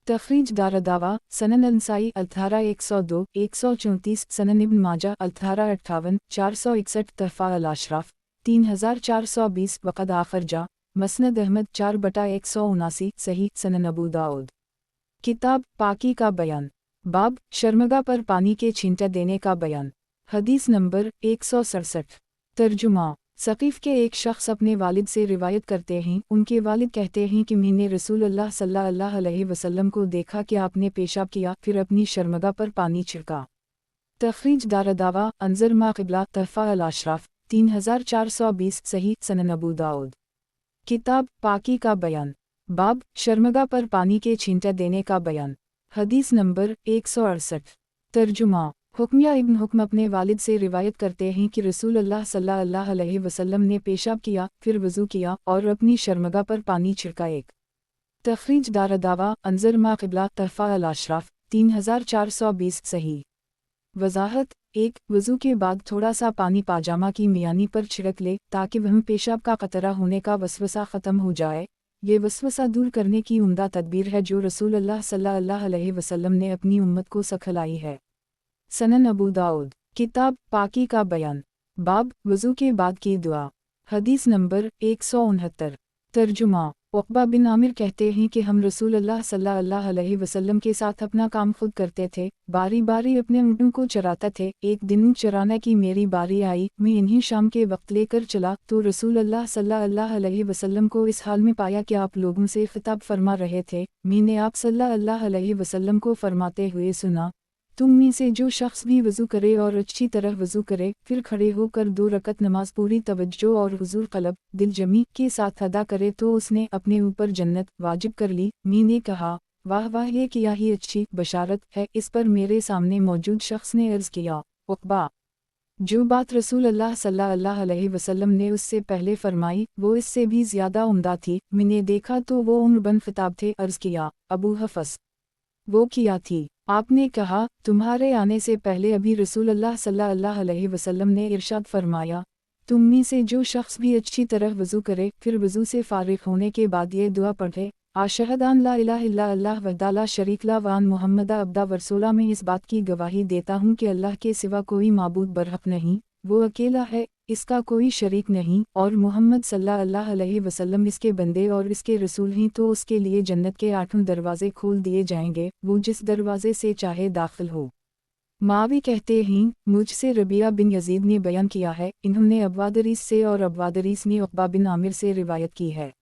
तखरीज दारदावा सनन अंसाई अल-थारा 102 134, सनन इब्न माजा अल-थारा 58 461, तहफ़ा अल-अशराफ 3420, वक़द आखर जा मसनद अहमद 4/179 सही। सनन अबू दाऊद। किताब पाकी का बयान, बाब शर्मगा पर पानी के छींटे देने का बयान, हदीस नंबर 167। तर्जुमा, सक़ीफ़ के एक शख्स अपने वालिद से रिवायत करते हैं, उनके वालिद कहते हैं कि मैंने रसूल अल्लाह सल्लल्लाहु अलैहि वसल्लम को देखा कि आपने पेशाब किया फिर अपनी शर्मगा पर पानी छिड़का। तखरीज दारदावा अंजर मा क़िबला तहफ़ा अल-अशराफ 3420 सही। सनन अबू दाऊद। किताब पाकी का बयान, बाब शर्मगा पर पानी के छींटे देने का बयान, हदीस नंबर 168। तर्जुमा, हुक्मिया इब्न हुक्म अपने वालिद से रिवायत करते हैं कि रसूल अल्लाह सल्लल्लाहु अलैहि वसल्लम ने पेशाब किया फिर वज़ू किया और अपनी शर्मगा पर पानी छिड़का। एक तखरीज दारदावा अंजर मा क़िबला तहफ़ा अल-अशराफ 3420 सही। वज़ाहत 1 वज़ू के बाद थोड़ा सा पानी पाजामा की मियानी पर छिड़क ले ताकि वह पेशाब का क़तरा होने का वसवसा ख़त्म हो जाए। ये वसवसा दूर करने की उम्दा तदबीर है जो रसूल अल्लाह सल्लल्लाहु अलैहि वसल्लम ने अपनी उम्मत को सिखलाई है। सनन अबू दाऊद। किताब पाकी का बयान, बाब वज़ू के बाद की दुआ, हदीस नंबर 169। तर्जुमा, उक़बा बिन आमिर कहते हैं कि हम रसूल अल्लाह सल्लल्लाहु अलैहि वसल्लम के साथ अपना काम खुद करते थे, बारी बारी अपने ऊँटों को चराते थे। एक दिन ऊँट चराने की मेरी बारी आई, मैं इन्हीं शाम के वक्त लेकर चला तो रसूल अल्लाह सल्लल्लाहु अलैहि वसल्लम को इस हाल में पाया कि आप लोगों से खिताब फरमा रहे थे। मैंने आप सल्लल्लाहु अलैहि वसल्लम को फरमाते हुए सुना, तुम में से जो शख्स भी वज़ू करे और अच्छी तरह वज़ू करे फिर खड़े होकर 2 रकत नमाज पूरी तवज्जो और हुज़ूर क़ल्ब दिल जमी के साथ अदा करे तो उसने अपने ऊपर जन्नत वाजिब कर ली। मैंने कहा, वाह वाह, ये क्या ही अच्छी बशारत है। इस पर मेरे सामने मौजूद शख्स ने अर्ज़ किया, उक़बा, जो बात रसूल अल्लाह सल्लल्लाहु अलैहि वसल्लम ने उससे पहले फरमाई वो इससे भी ज़्यादा उम्दा थी। मैंने देखा तो वो उम्र बन ख़िताब थे। अर्ज़ किया, अबू हफ़स, वो क्या थी? आपने कहा, तुम्हारे आने से पहले अभी रसूल अल्लाह सल्लल्लाहु अलैहि वसल्लम ने इरशाद फरमाया, तुम में से जो शख्स भी अच्छी तरह वज़ू करे फिर वज़ू से फ़ारिग होने के बाद ये दुआ पढ़े, आशहदान ला इलाहा इल्ला अल्लाह वहदा ला शरीक ला वान मुहम्मदा अब्दा वरसूला, में इस बात की गवाही देता हूँ कि अल्लाह के सिवा कोई माबूद बरहक नहीं, वो अकेला है, इसका कोई शरीक नहीं, और मुहम्मद सल्लल्लाहु अलैहि वसल्लम इसके बंदे और इसके रसूल हैं, तो उसके लिए जन्नत के 8 दरवाजे खोल दिए जाएंगे, वो जिस दरवाजे से चाहे दाखिल हो। मावी कहते हैं, मुझसे रबिया बिन यजीद ने बयान किया है, इन्होंने अब्वादरीस से और अब्वादरीस ने उक़बा बिन आमिर से रिवायत की है।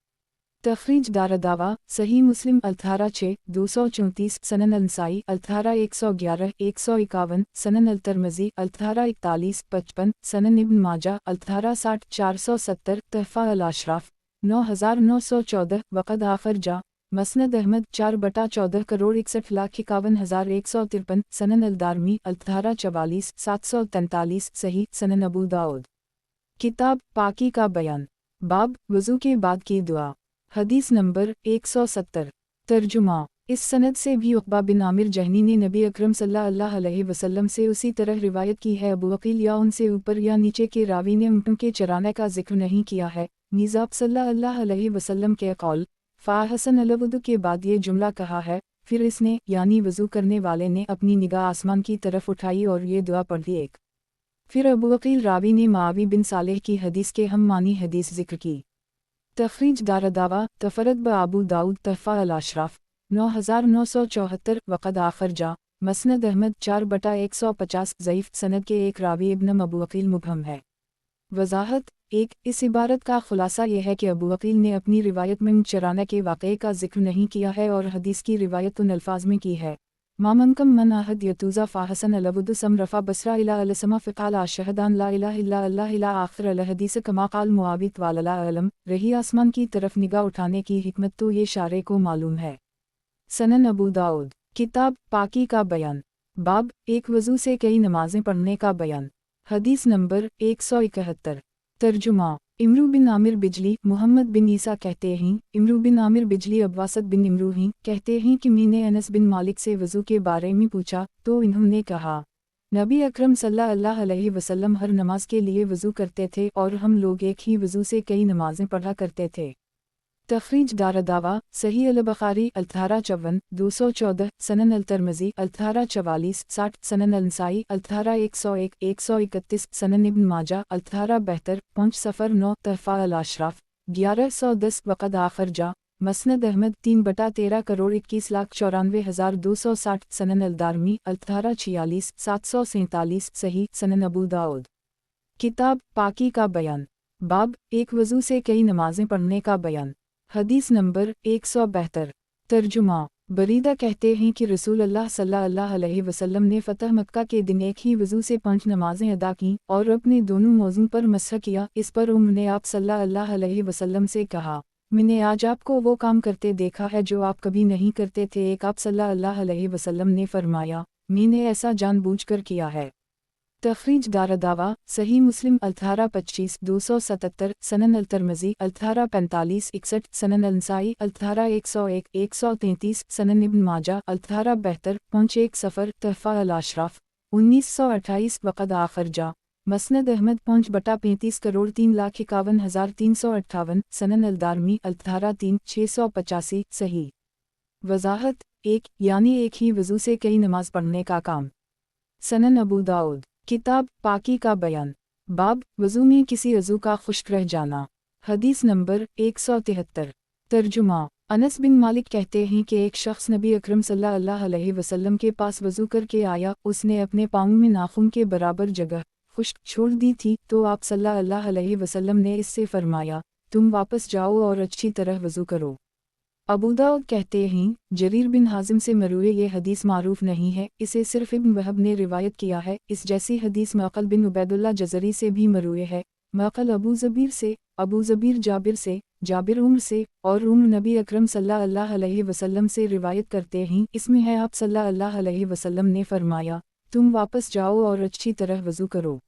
तखरीज दारदावा सही मुस्लिम अल्थारा 6-234, सनन अनसाई अल्थारा 111 151, सनन अल-तिरमिज़ी अल्थारा 41-55, सनन इब्न माजा अल्थारा 60-470, तहफ़ा अल-अशराफ 9914, वक़द आखर जा मसनद अहमद 4/14 करोड़ 61,51,153, सनन अल-दारमी अल्थारा 44 743, सही सनन अबू दाऊद। किताब पाकी का बयान, बाब वज़ू के बाद की दुआ। हदीस नंबर 170। तर्जुमा, इस सनद से भी उक़बा बिन आमिर जहनी ने नबी अकरम सल्लल्लाहु अलैहि वसल्लम से उसी तरह रिवायत की है। अबू वकील या उनसे ऊपर या नीचे के रावी ने ऊँटों के चराने का जिक्र नहीं किया है। नीज़ आप सल्लल्लाहु अलैहि वसल्लम के कौल फ़ाहसन अलवुदु के बाद ये जुमला कहा है, फिर इसने यानी वज़ू करने वाले ने अपनी निगाह आसमान की तरफ उठाई और ये दुआ पढ़ी। एक फिर अबू वकील रावी ने मावी बिन सालेह की हदीस के हम मानी हदीस जिक्र की। तखरीज दारदावा तफरद ब अबू दाऊद तहफ़ा अल-अशराफ 9974, वक़द आखर जा मसनद अहमद 4/150, ज़ईफ़ सनद के एक रावी इब्न अबू वकील मुबहम है। वज़ाहत 1, इस इबारत का खुलासा यह है कि अबू वकील ने अपनी रिवायत में चराने के वाक़े का जिक्र नहीं किया है और हदीस की रिवायत उन अल्फाज में की है, मामनकम मन आहद यतूज़ा फ़ाहसन अलवुदु सम रफ़ा बसरा इला अलसमा फ़िक़ाल आशहदान ला इलाहा इल्ला अल्लाह इला आखिर अलहदीस कमा क़ाल मुआविद वालला अलम, रही आसमान की तरफ निगाह उठाने की हिकमत तो ये शारे को मालूम है। सनन अबू दाऊद। किताब पाकी का बयान, बाब एक वज़ू से कई नमाज़ें पढ़ने का बयान। हदीस नंबर 171। तर्जुमा, इमरू बिन आमिर बिजली मुहम्मद बिन ईसा कहते हैं, इमरू बिन आमिर बिजली अब्बासत बिन इमरू हैं, कहते हैं कि मैंने अनस बिन मालिक से वज़ू के बारे में पूछा, तो इन्होंने कहा, नबी अकरम सल्लल्लाहु अलैहि वसल्लम हर नमाज के लिए वज़ू करते थे और हम लोग एक ही वज़ू से कई नमाजें पढ़ा करते थे। तखरीज दारदावा सही अल-बुखारी अल्थारा 54 214, सनन अल-तिरमिज़ी अल्थारा 44 60, सनन अल-नसाई अल्थारा 101 131, सनन इब्न माजा अल्थारा 72 5 सफ़र 9, तहफ़ा अल-अशराफ 1110, वक़द आखर जा मसनद अहमद 3/13 करोड़ 21,94,260, सनन अल-दारमी अल्थारा 46 747, सही सनन अबू दाऊद। किताब पाकी का बयान, बाब एक वज़ू से कई नमाजें पढ़ने का बयान। हदीस नंबर 172। तर्जुमा, बरीदा कहते हैं कि रसूल अल्लाह सल्लल्लाहु अलैहि वसल्लम ने फ़तह मक्का के दिन एक ही वज़ू से 5 नमाजें अदा कीं और अपने दोनों मौज़ूं पर मसह किया। इस पर उन्होंने आप सल्लल्लाहु अलैहि वसल्लम से कहा, मैंने आज आपको वो काम करते देखा है जो आप कभी नहीं करते थे। एक आप सल्लल्लाहु अलैहि वसल्लम ने फरमाया, मैंने ऐसा जानबूझकर किया है। तखरीज दारदावा सही मुस्लिम अल्थारा 25 277, सनन अल-तिरमिज़ी अल्थारा 45 61, सनन अल-नसाई अल्थारा 101 133, सनन इब्न माजा अल्थारा 72 51 सफ़र, तहफ़ा अल-अशराफ 1928, वक़द आखर जा मसनद अहमद 5/35 करोड़ 3,51,358, सनन अल-दारमी अल्थारा 3 685, सही। वज़ाहत 1, यानी एक ही वज़ू से कई नमाज पढ़ने का काम। सनन अबू दाऊद। किताब पाकी का बयान, बाब वज़ू में किसी अज़ू का खुश्क रह जाना। हदीस नंबर 173। तर्जुमा, अनस बिन मालिक कहते हैं कि एक शख्स नबी अकरम सल्लल्लाहु अलैहि वसल्लम के पास वज़ू करके आया, उसने अपने पाँव में नाखून के बराबर जगह खुश्क छोड़ दी थी, तो आप सल्लल्लाहु अलैहि वसल्लम ने इससे फरमाया, तुम वापस जाओ और अच्छी तरह वज़ू करो। अबू दाऊद कहते हैं, जरीर बिन हाजिम से मरूए ये हदीस मारूफ नहीं है, इसे सिर्फ इब्न वहब ने रिवायत किया है। इस जैसी हदीस मक़ल बिन उबैदुल्लाह जज़री से भी मरूए है। मक़ल अबू ज़बीर से, अबू ज़बीर जाबिर से, जाबिर उम्र से, और उम्र नबी अकरम सल्लल्लाहु अलैहि वसल्लम से रिवायत करते हैं। इसमें है आप सल्लल्लाहु अलैहि वसल्लम ने फरमाया, तुम वापस जाओ और अच्छी तरह वज़ू करो।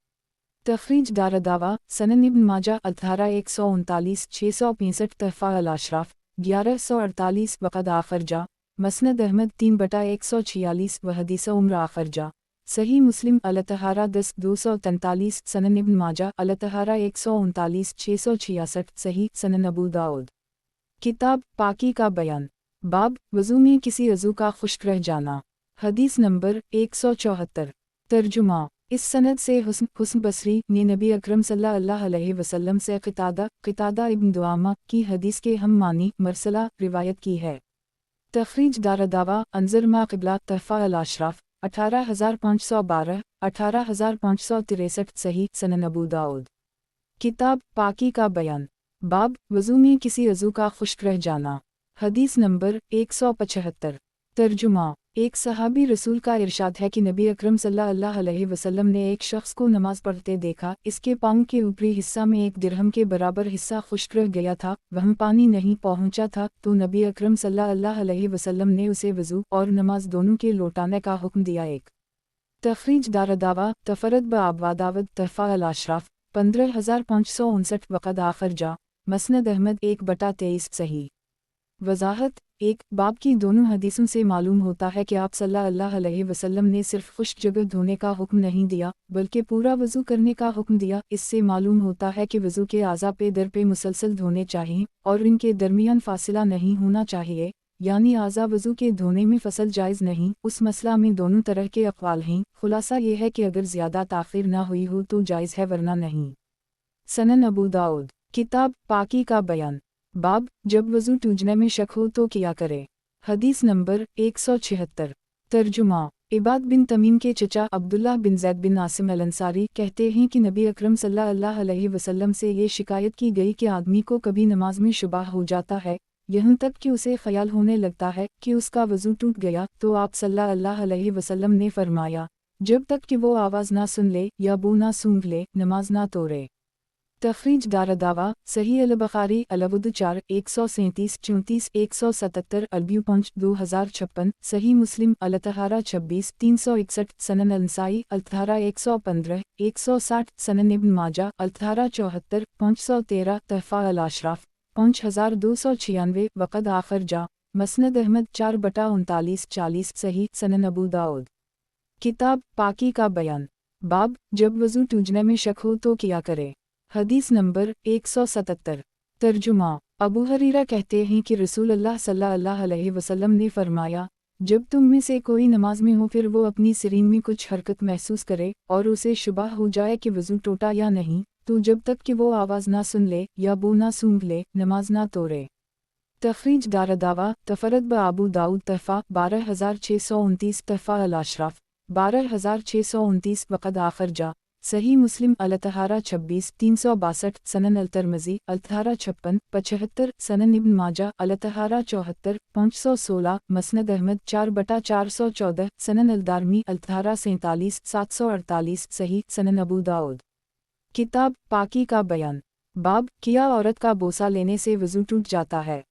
तखरीज दारदावा सनन इब्न माजा अल्थारा 139 665, तहफ़ा अल-अशराफ 1148, वक़द आखर जा मसनद अहमद 3/146, व हदीस उम्र आखर जा सही मुस्लिम अल-तहारा 10-243 सनन इब्न माजा अल-तहारा 139-666 सही सनन अबू दाऊद। किताब पाकी का बयान। बाब वज़ू में किसी अज़ू का खुश्क रह जाना। हदीस नंबर 174। तर्जुमा। इस सनद से हुस्न बसरी ने नबी अकरम सल्लल्लाहु अलैहि वसल्लम से क़ितादा इब्न दुआमा की हदीस के हम मानी मरसला रिवायत की है। तखरीज दारदावा अंजर मा क़िबला तहफ़ा अल-अशराफ 18512 18563 सही सनन अबू दाऊद। किताब पाकी का बयान। बाब वज़ू में किसी अज़ू का खुश्क रह जाना। हदीस नंबर 175। तर्जुमा। एक सहाबी रसूल का इरशाद है कि नबी अकरम सल्लल्लाहु अलैहि वसल्लम ने एक शख्स को नमाज पढ़ते देखा, इसके पाँव के ऊपरी हिस्सा में एक दिरहम के बराबर हिस्सा खुश्क रह गया था, वह पानी नहीं पहुंचा था, तो नबी अकरम सल्लल्लाहु अलैहि वसल्लम ने उसे वज़ू और नमाज दोनों के लौटाने का हुक्म दिया। एक तखरीज दारदावा तफरद ब आबवादावद तहफ़ा अल-अशराफ 15559 वक़द आखर जा मसनद अहमद 1/23 सही। वज़ाहत। एक बाब की दोनों हदीसों से मालूम होता है कि आप सल्लल्लाहु अलैहि वसल्लम ने सिर्फ खुश्क जगह धोने का हुक्म नहीं दिया बल्कि पूरा वज़ू करने का हुक्म दिया। इससे मालूम होता है कि वज़ू के आज़ा पे दर पे मुसलसल धोने चाहिए और इनके दरमियान फासिला नहीं होना चाहिए, यानी आज़ा वज़ू के धोने में फसल जायज़ नहीं। उस मसला में दोनों तरह के अक़वाल हैं। खुलासा ये है कि अगर ज़्यादा ताख़ीर ना हुई हो तो जायज़ है वरना नहीं। सनन अबू दाऊद। किताब पाकी का बयान। बाब जब वज़ू टूटने में शक हो तो किया करे। हदीस नंबर 176। तर्जुमा। इबाद बिन तमीम के चचा अब्दुल्लाह बिन ज़ैद बिन आसिम अल-अंसारी कहते हैं कि नबी अकरम सल्लल्लाहु अलैहि वसल्लम से ये शिकायत की गई कि आदमी को कभी नमाज में शुबा हो जाता है, यहाँ तक कि उसे ख्याल होने लगता है कि उसका वज़ू टूट गया, तो आप सल्लल्लाहु अलैहि वसल्लम ने फरमाया, जब तक कि वो आवाज़ ना सुन ले या बू ना सूंघ ले नमाज ना तोड़े। तखरीज दारदावा सही अल-बुखारी अलवुद 4 137 34 177 अलब्यू पंच 2056 सही मुस्लिम अल-तहारा 26 361 सनन अल-नसाई अल-तहारा 115 160 सनन इब्न माजा अल-तहारा 74 513 तहफ़ा अल-अशराफ 5296 वक़द आखर जा मसनद अहमद 4/39 40 सही सनन अबू दाऊद। किताब पाकी का बयान। बाब जब वज़ू टूटने में शक हो तो किया करे। हदीस नंबर 177। तर्जुमा। अबू हरीरा कहते हैं कि रसूलुल्लाह सल्लल्लाहु अलैहि वसल्लम ने फरमाया, जब तुम में से कोई नमाज में हो फिर वो अपनी सिरीन में कुछ हरकत महसूस करे और उसे शुबा हो जाए कि वज़ू टूटा या नहीं, तो जब तक कि वो आवाज़ ना सुन ले या बू ना सूंघ ले नमाज ना तोड़े। तखरीज दारदावा तफरद ब आबू दाऊद तहफ़ा 12629 तहफ़ा अल-अशराफ 12629 वक़द आखर जा सही मुस्लिम अल-तहारा 26 362 सनन अल-तरमज़ी अल-तहारा 56 75 सनन इब्न माजा अल-तहारा 74 516 मसनद अहमद 4/414 सनन अल-दारमी अल-तहारा 47 748 सही सनन अबू दाऊद। किताब पाकी का बयान। बाब किया औरत का बोसा लेने से वज़ू टूट जाता है।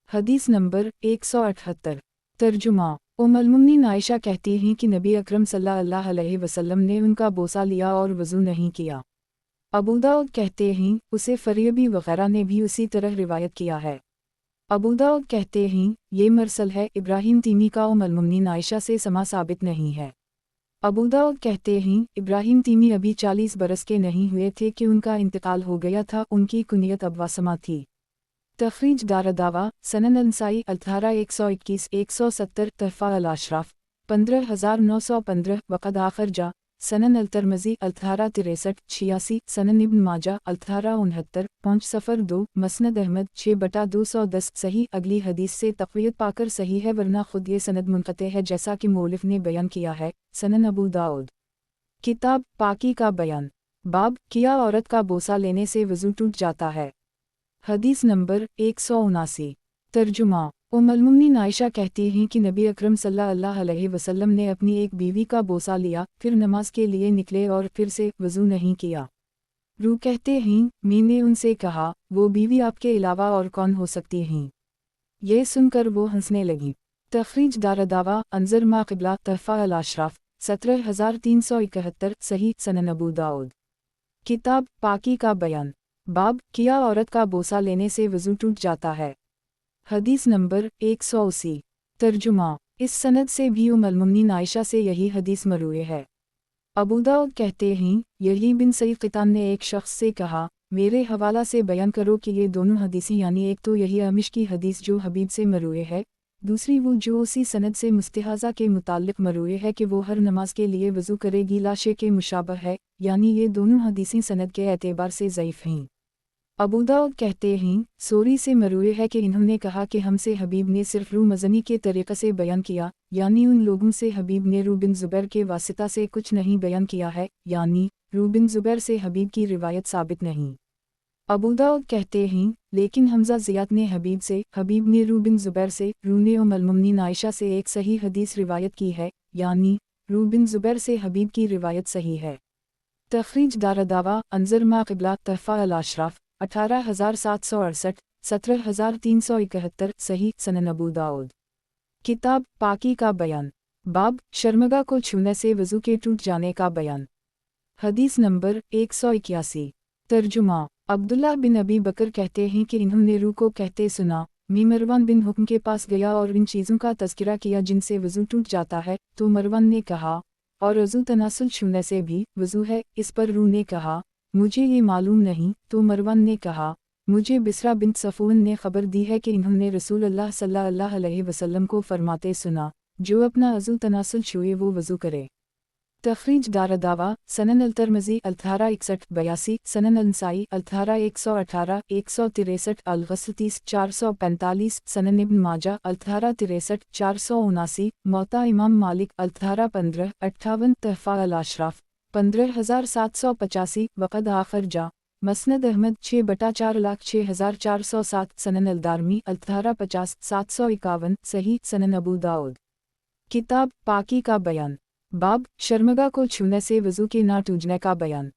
हदीस नंबर 178। तर्जुमा। उम्मुल-मोमिनीन आयशा कहती हैं कि नबी अकरम सल्लल्लाहु अलैहि वसल्लम ने उनका बोसा लिया और वज़ू नहीं किया। अबू दाऊद कहते हैं उसे फरीबी वग़ैरह ने भी उसी तरह रिवायत किया है। अबू दाऊद कहते हैं ये मरसल है, इब्राहीम तीमी का उम्मुल-मोमिनीन आयशा से समा साबित नहीं है। अबू दाऊद कहते हैं इब्राहीम तीमी अभी 40 बरस के नहीं हुए थे कि उनका इंतकाल हो गया था, उनकी कुनियत अब्वासमा थी। तखरीज दारदावा सनन अल-नसाई अल-तहारा 121 170 तहफ़ा अल-अशराफ 15915 वक़द आखर जा सनन अल-तरमज़ी अल-तहारा 63 86 सनन इब्न माजा अल-तहारा 69 502 मसनद अहमद 6/210 सही। अगली हदीस से तक़वियत पाकर सही है वरना खुद ये सनद मुनक़ते है जैसा कि मौलिफ ने बयान किया है। सनन अबू दाऊद। किताब पाकी का बयान। बाब किया औरत का बोसा लेने से वज़ू टूट जाता है। हदीस नंबर 179। तर्जुमा। उम्मुल-मोमिनीन आयशा कहती हैं कि नबी अकरम सल्लल्लाहु अलैहि वसल्लम ने अपनी एक बीवी का बोसा लिया, फिर नमाज के लिए निकले और फिर से वज़ू नहीं किया। रू कहते हैं मैंने उनसे कहा वो बीवी आपके अलावा और कौन हो सकती हैं। ये सुनकर वो हंसने लगी। तखरीज दारदावा अंजर मा क़िबला तहफ़ा अल-अशराफ 17371 सही सनन अबू दाऊद। किताब पाकी का बयान। बाब किया औरत का बोसा लेने से वज़ू टूट जाता है। हदीस नंबर 180। तर्जुमा। इस सनद से भी उम्मुल-मोमिनीन आयशा से यही हदीस मरवी है। अबू दाऊद कहते हैं, यही बिन सईद क़ितान ने एक शख्स से कहा, मेरे हवाला से बयान करो कि ये दोनों हदीसें, यानी एक तो यही आमिश की हदीस जो हबीब से मरवी है, दूसरी वो जो उसी सनद से मुस्तहाज़ा के मुताल्लिक़ मरवी है कि वो हर नमाज के लिए वज़ू करेगी, लाशे के मुशाबह है, यानी ये दोनों हदीसें सनद के एतबार से ज़ईफ़ हैं। अबू दाऊद कहते हैं, सोरी से मरवी है कि इन्होंने कहा कि हमसे हबीब ने सिर्फ रू मज़नी के तरीक़े से बयान किया, यानी उन लोगों से हबीब ने रू बिन ज़ुबैर के वासिता से कुछ नहीं बयान किया है, यानी रू बिन ज़ुबैर से हबीब की रिवायत साबित नहीं। अबू दाऊद कहते हैं, लेकिन हमज़ा ज़ियाद ने हबीब ने रू बिन ज़ुबैर से, रू ने उम्मुल-मोमिनीन आयशा से एक सही हदीस रिवायत की है, यानी रू बिन ज़ुबैर से हबीब की रिवायत सही है। तख़रीज दारदावा अंज़र मा क़िबला तहफ़ा अल-अशराफ़ 18768 17371 सही सनन अबू दाऊद। किताब पाकी का बयान, बाब शर्मगा को छूने से वज़ू के टूट जाने का बयान। हदीस नंबर 181। तर्जुमा अब्दुल्लाह बिन अबी बकर कहते हैं कि इन्होंने रू को कहते सुना, मैं मरवान बिन हुक्म के पास गया और इन चीज़ों का तज़किरा किया जिनसे वज़ू टूट जाता है, तो मरवान ने कहा, और वज़ू तनासुल छूने से भी वज़ू है? इस पर रू ने कहा, मुझे ये मालूम नहीं। तो मरवान ने कहा, मुझे बिसरा बिन्त सफ़ून ने खबर दी है कि इन्होंने रसूलुल्लाह सल्लल्लाहु अलैहि वसल्लम को फरमाते सुना, जो अपना वज़ू तनासुल छुए वो वज़ू करे। तख़रीज दारदावा सनन अल-तिरमिज़ी 1861-82 सनन अल-नसाई 1818 163 अल-ग़स्ल 30 445 सनन इब्न माजा 1863 479 मौता इमाम मालिक 1815 58 तहफ़ा अल-अशराफ़ 15785 वक़द आख़िर जा मसनद अहमद 6/4,06,407 सनन अल-दारमी 1850 751 सही सनन अबू दाऊद। किताब पाकी का बयान, बाब शर्मगा को छूने से वज़ू के ना टूटने का बयान।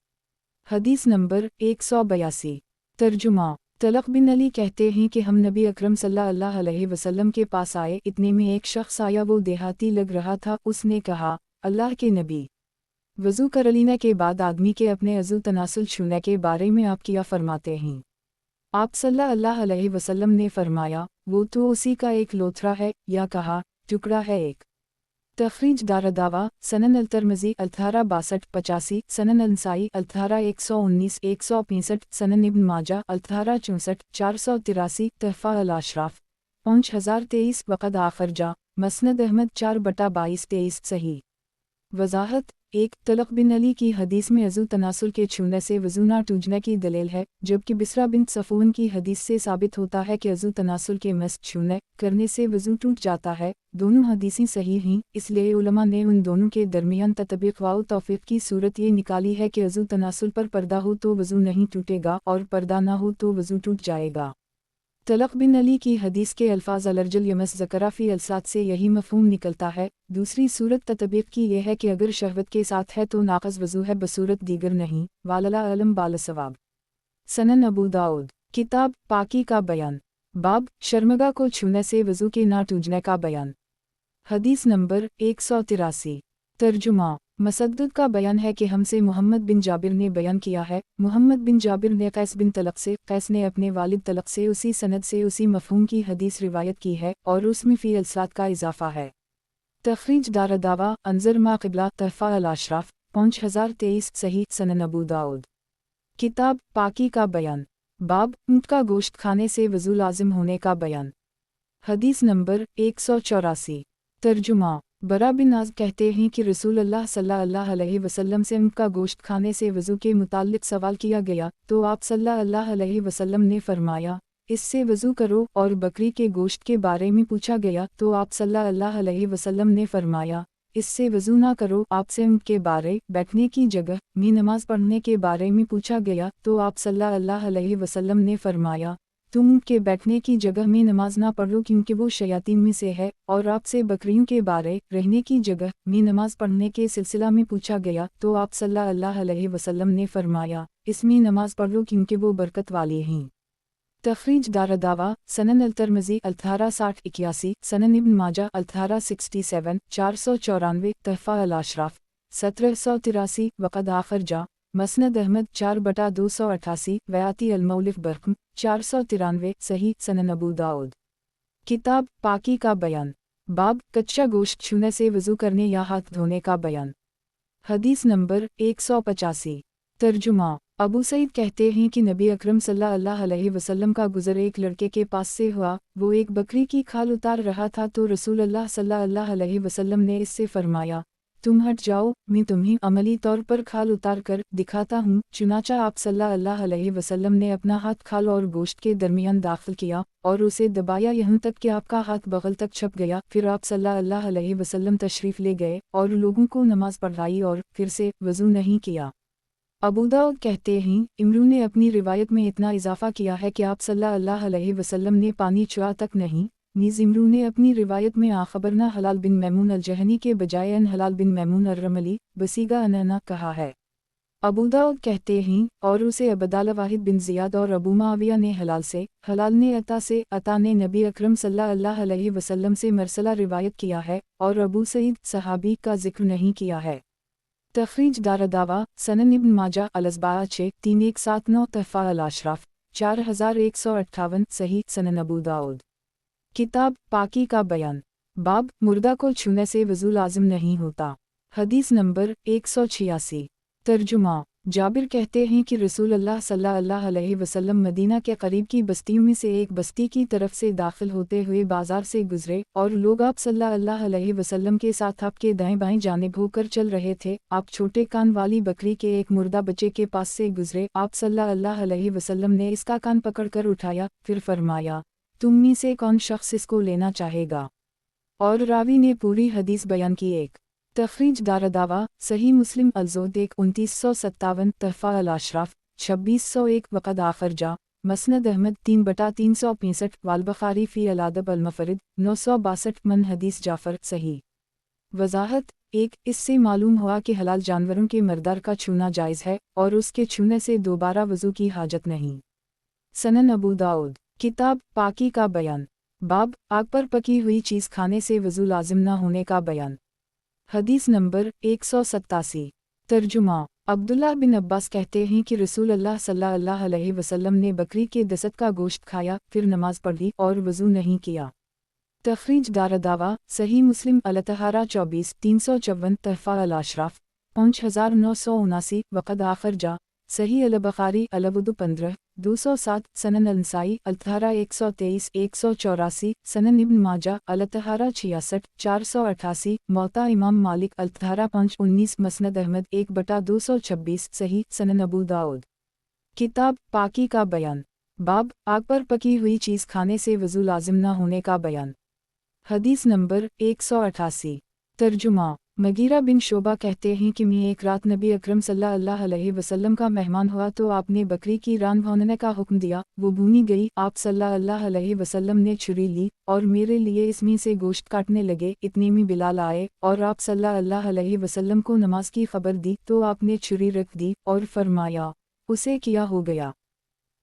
हदीस नंबर 182। तर्जुमा तलक़ बिन अली कहते हैं कि हम नबी अकरम सल्लल्लाहु अलैहि वसल्लम के पास आए, इतने में एक शख्स आया, वो देहाती लग रहा था। उसने कहा, अल्लाह के नबी, वज़ू कर लेने के बाद आदमी के अपने अज़ू तनासुल छूने के बारे में आप क्या फरमाते हैं? आप सल्लल्लाहु अलैहि वसल्लम ने फरमाया, वो तो उसी का एक लोथरा है, या कहा, टुकड़ा है एक। तख़रीज दारदावा सनन अल-तिरमिज़ी 1862-85 सनन अल-नसाई 1819 165 सनन इब्न माजा 1864 483 तहफ़ा अल-अशराफ़ 5023 वक़द आख़िर जा मसनद अहमद 4/22 सही। वज़ाहत 1 तलक़ बिन अली की हदीस में अज़ू तनासुल के छूने से वज़ू ना टूटने की दलील है, जबकि बिसरा बिन सफ़ून की हदीस से साबित होता है कि अज़ू तनासुल के मस छूने करने से वज़ू टूट जाता है। दोनों हदीसें सही हैं, इसलिए उलमा ने उन दोनों के दरमियान ततबीक़ व तौफ़ीक़ की सूरत ये निकाली है कि अज़ू तनासुल पर पर्दा हो तो वज़ू नहीं टूटेगा, और पर्दा ना हो तो वज़ू टूट जाएगा। तलक़ बिन अली की हदीस के अल्फाज अलर्जल यमस ज़करा फ़ी अलसात से यही मफ़हूम निकलता है। दूसरी सूरत ततबीक़ की यह है कि अगर शहवत के साथ है तो नाक़िस वज़ू है, बसूरत दीगर नहीं। वालला अलम बालसवाब। सनन अबू दाऊद। किताब पाकी का बयान, बाब शर्मगा को छूने से वज़ू के ना टूटने का बयान। हदीस नंबर 183। तर्जुमा मसद्दद का बयान है कि हमसे मोहम्मद बिन जाबिर ने बयान किया है, मोहम्मद बिन जाबिर ने कैस बिन तलक़ से, कैस ने अपने वालिद तलक़ से उसी सनद से उसी मफ़हूम की हदीस रिवायत की है, और उसमें फ़ी अलसात का इजाफ़ा है। तख़रीज दारदावा अंज़र मा क़िबला तहफ़ा अल-अशराफ़ 5023 सही सनन अबू दाऊद। किताब पाकी का बयान, बाब ऊँट का गोश्त खाने से वज़ू लाज़िम होने का बयान। हदीस नंबर 184। तर्जुमा बरा बिन आज़ कहते हैं कि रसूलुल्लाह सल्लल्लाहु अलैहि वसल्लम से ऊँट का गोश्त खाने से वज़ू के मुताल्लिक़ सवाल किया गया, तो आप सल्लल्लाहु अलैहि वसल्लम ने फरमाया, इससे वज़ू करो। और बकरी के गोश्त के बारे में पूछा गया, तो आप सल्लल्लाहु अलैहि वसल्लम ने फरमाया, इससे वज़ू ना करो। आपसे ऊँट के बारे, बैठने की जगह में नमाज पढ़ने के बारे में पूछा गया, तो आप सल्लल्लाहु अलैहि वसल्लम ने फरमाया, तुम ऊँट के बैठने की जगह में नमाज ना पढ़ो, क्योंकि वो शयातीन में से है। और आपसे बकरियों के बारे, रहने की जगह में नमाज पढ़ने के सिलसिला में पूछा गया, तो आप सल्लल्लाहु अलैहि वसल्लम ने फरमाया, इसमें नमाज पढ़ो क्योंकि वो बरकत वाली हैं। तख़रीज दारदावा सनन अल-तिरमिज़ी 1860-81 सनन इब्न माजा 1867 494 तहफ़ा अल-अशराफ़ 1783 वक़द आख़िर जा मसनद अहमद 4/288 वयाती अल-मौलिफ़ बरक़म 493 सही सनन अबू दाऊद। किताब पाकी का बयान, बाब कच्चा गोश्त छूने से वज़ू करने या हाथ धोने का बयान। हदीस नंबर 185। तर्जुमा। अबू सईद कहते हैं कि नबी अकरम सल्लल्लाहु अलैहि वसल्लम का गुज़र एक लड़के के पास से हुआ, वो एक बकरी की खाल उतार रहा था तो रसूलुल्लाह सल्लल्लाहु अलैहि वसल्लम ने इससे फरमाया, तुम हट जाओ, मैं तुम्हें अमली तौर पर खाल उतार कर दिखाता हूँ। चुनाचा आप सल्लल्लाहु अलैहि वसल्लम ने अपना हाथ खाल और गोश्त के दरमियान दाखिल किया और उसे दबाया यहाँ तक कि आपका हाथ बगल तक छप गया। फिर आप सल्लल्लाहु अलैहि वसल्लम तशरीफ़ ले गए और लोगों को नमाज पढ़ाई और फिर से वज़ू नहीं किया। अबू दाऊद कहते हैं, इमरू ने अपनी रिवायत में इतना इजाफा किया है कि आप सल्लल्लाहु अलैहि वसल्लम ने पानी छुआ तक नहीं। नीज़ इमरू ने अपनी रिवायत में आखबरना हलाल बिन मैमून अल-जहनी के बजाय अन हलाल बिन मैमून अर-रमली बसीगा अनना कहा है। अबू दाऊद कहते हैं, और उसे अबदाल वाहिद बिन ज़ियाद और अबू माविया ने हलाल से, हलाल ने अता से, अता ने नबी अकरम सल्लल्लाहु अलैहि वसल्लम से मरसला रिवायत किया है और अबू सईद सहाबी का जिक्र नहीं किया है। तखरीज दारदावा सनन इब्न माजा अलज़बाआ 6-3179 तहफ़ा अल-अशराफ 4158 सही सनन अबू दाऊद। किताब पाकी का बयान। बाब मुर्दा को छूने से वज़ू लाजिम नहीं होता। हदीस नंबर 186। तर्जुमा। जाबिर कहते हैं कि रसूलुल्लाह सल्लल्लाहु अलैहि वसल्लम मदीना के करीब की बस्तियों में से एक बस्ती की तरफ से दाखिल होते हुए बाजार से गुजरे और लोग आप सल्लल्लाहु अलैहि वसल्लम के साथ आपके दाएं बाएं जानिब होकर चल रहे थे। आप छोटे कान वाली बकरी के एक मुर्दा बच्चे के पास से गुजरे। आप सल्लल्लाहु अलैहि वसल्लम ने इसका कान पकड़कर उठाया, फिर फरमाया, तुम में से कौन शख्स इसको लेना चाहेगा? और रावी ने पूरी हदीस बयान की। एक तखरीज दारदावा सही मुस्लिम अल-ज़ोद 2957 तहफ़ा अल-अशराफ 2601 वक़द आखर जा मसनद अहमद 3/365 वाल-बुखारी फ़ी अल-अदब अल-मुफ़रद 962 मन हदीस जाफ़र सही। वज़ाहत। एक इससे मालूम हुआ कि हलाल जानवरों के मर्दार का छूना जायज़ है और उसके छूने से दोबारा वज़ू की हाजत नहीं। सनन अबू दाऊद। किताब पाकी का बयान। बाब आग पर पकी हुई चीज़ खाने से वज़ू लाजिम न होने का बयान। हदीस नंबर 187। तर्जुमा। अब्दुल्लाह बिन अब्बास कहते हैं कि रसूलुल्लाह सल्लल्लाहु अलैहि वसल्लम ने बकरी के दसत का गोश्त खाया, फिर नमाज पढ़ी और वज़ू नहीं किया। तखरीज दारदावा सही मुस्लिम अल-तहारा 24-354 तहफ़ा अल-अशराफ 5979 वक़द आखर जा सही अल-बुखारी अल-वुदू 15-207 सनन अल-नसाई अल-तहारा 123-184 सनन इब्न माजा अल-तहारा 66-488 मौता इमाम मालिक अल-तहारा 5-19 मसनद अहमद 1/226 सही सनन अबू दाऊद। किताब पाकी का बयान। बाब आग पर पकी हुई चीज़ खाने से वज़ू लाजिम न होने का बयान। हदीस नंबर 188। तर्जुमा। मगीरा बिन शोबा कहते हैं कि मैं एक रात नबी अकरम सल्लल्लाहु अलैहि वसल्लम का मेहमान हुआ तो आपने बकरी की रान भूनने का हुक्म दिया, वो भूनी गई। आप सल्लल्लाहु अलैहि वसल्लम ने छुरी ली और मेरे लिए इसमें से गोश्त काटने लगे। इतने में बिलाल आए और आप सल्लल्लाहु अलैहि वसल्लम को नमाज की खबर दी तो आपने छुरी रख दी और फरमाया, उसे किया हो गया,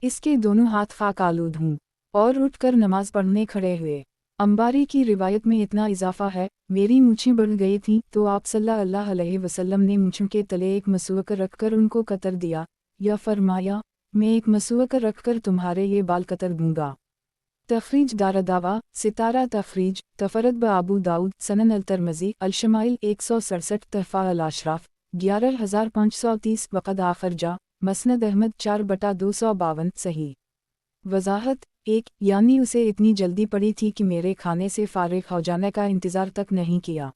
इसके दोनों हाथ खाक आलूद हूँ, और उठकर नमाज पढ़ने खड़े हुए। अंबारी की रिवायत में इतना इजाफा है, मेरी मूँछें बढ़ गई थीं तो आप सल्लल्लाहु अलैहि वसल्लम ने मूँछों के तले एक मसूक रखकर उनको कतर दिया, या फरमाया, मैं एक मसूक रखकर तुम्हारे ये बाल कतर दूंगा। तखरीज दारदावा सितारा तखरीज तफरद ब अबू दाऊद सनन अल-तिरमिज़ी अल-शमाइल 167 तहफ़ा अल-अशराफ 11530 वक़द आखर जा मसनद अहमद 4/252 सही। वज़ाहत। एक यानी उसे इतनी जल्दी पड़ी थी कि मेरे खाने से फ़ारिग हो जाने का इंतज़ार तक नहीं किया।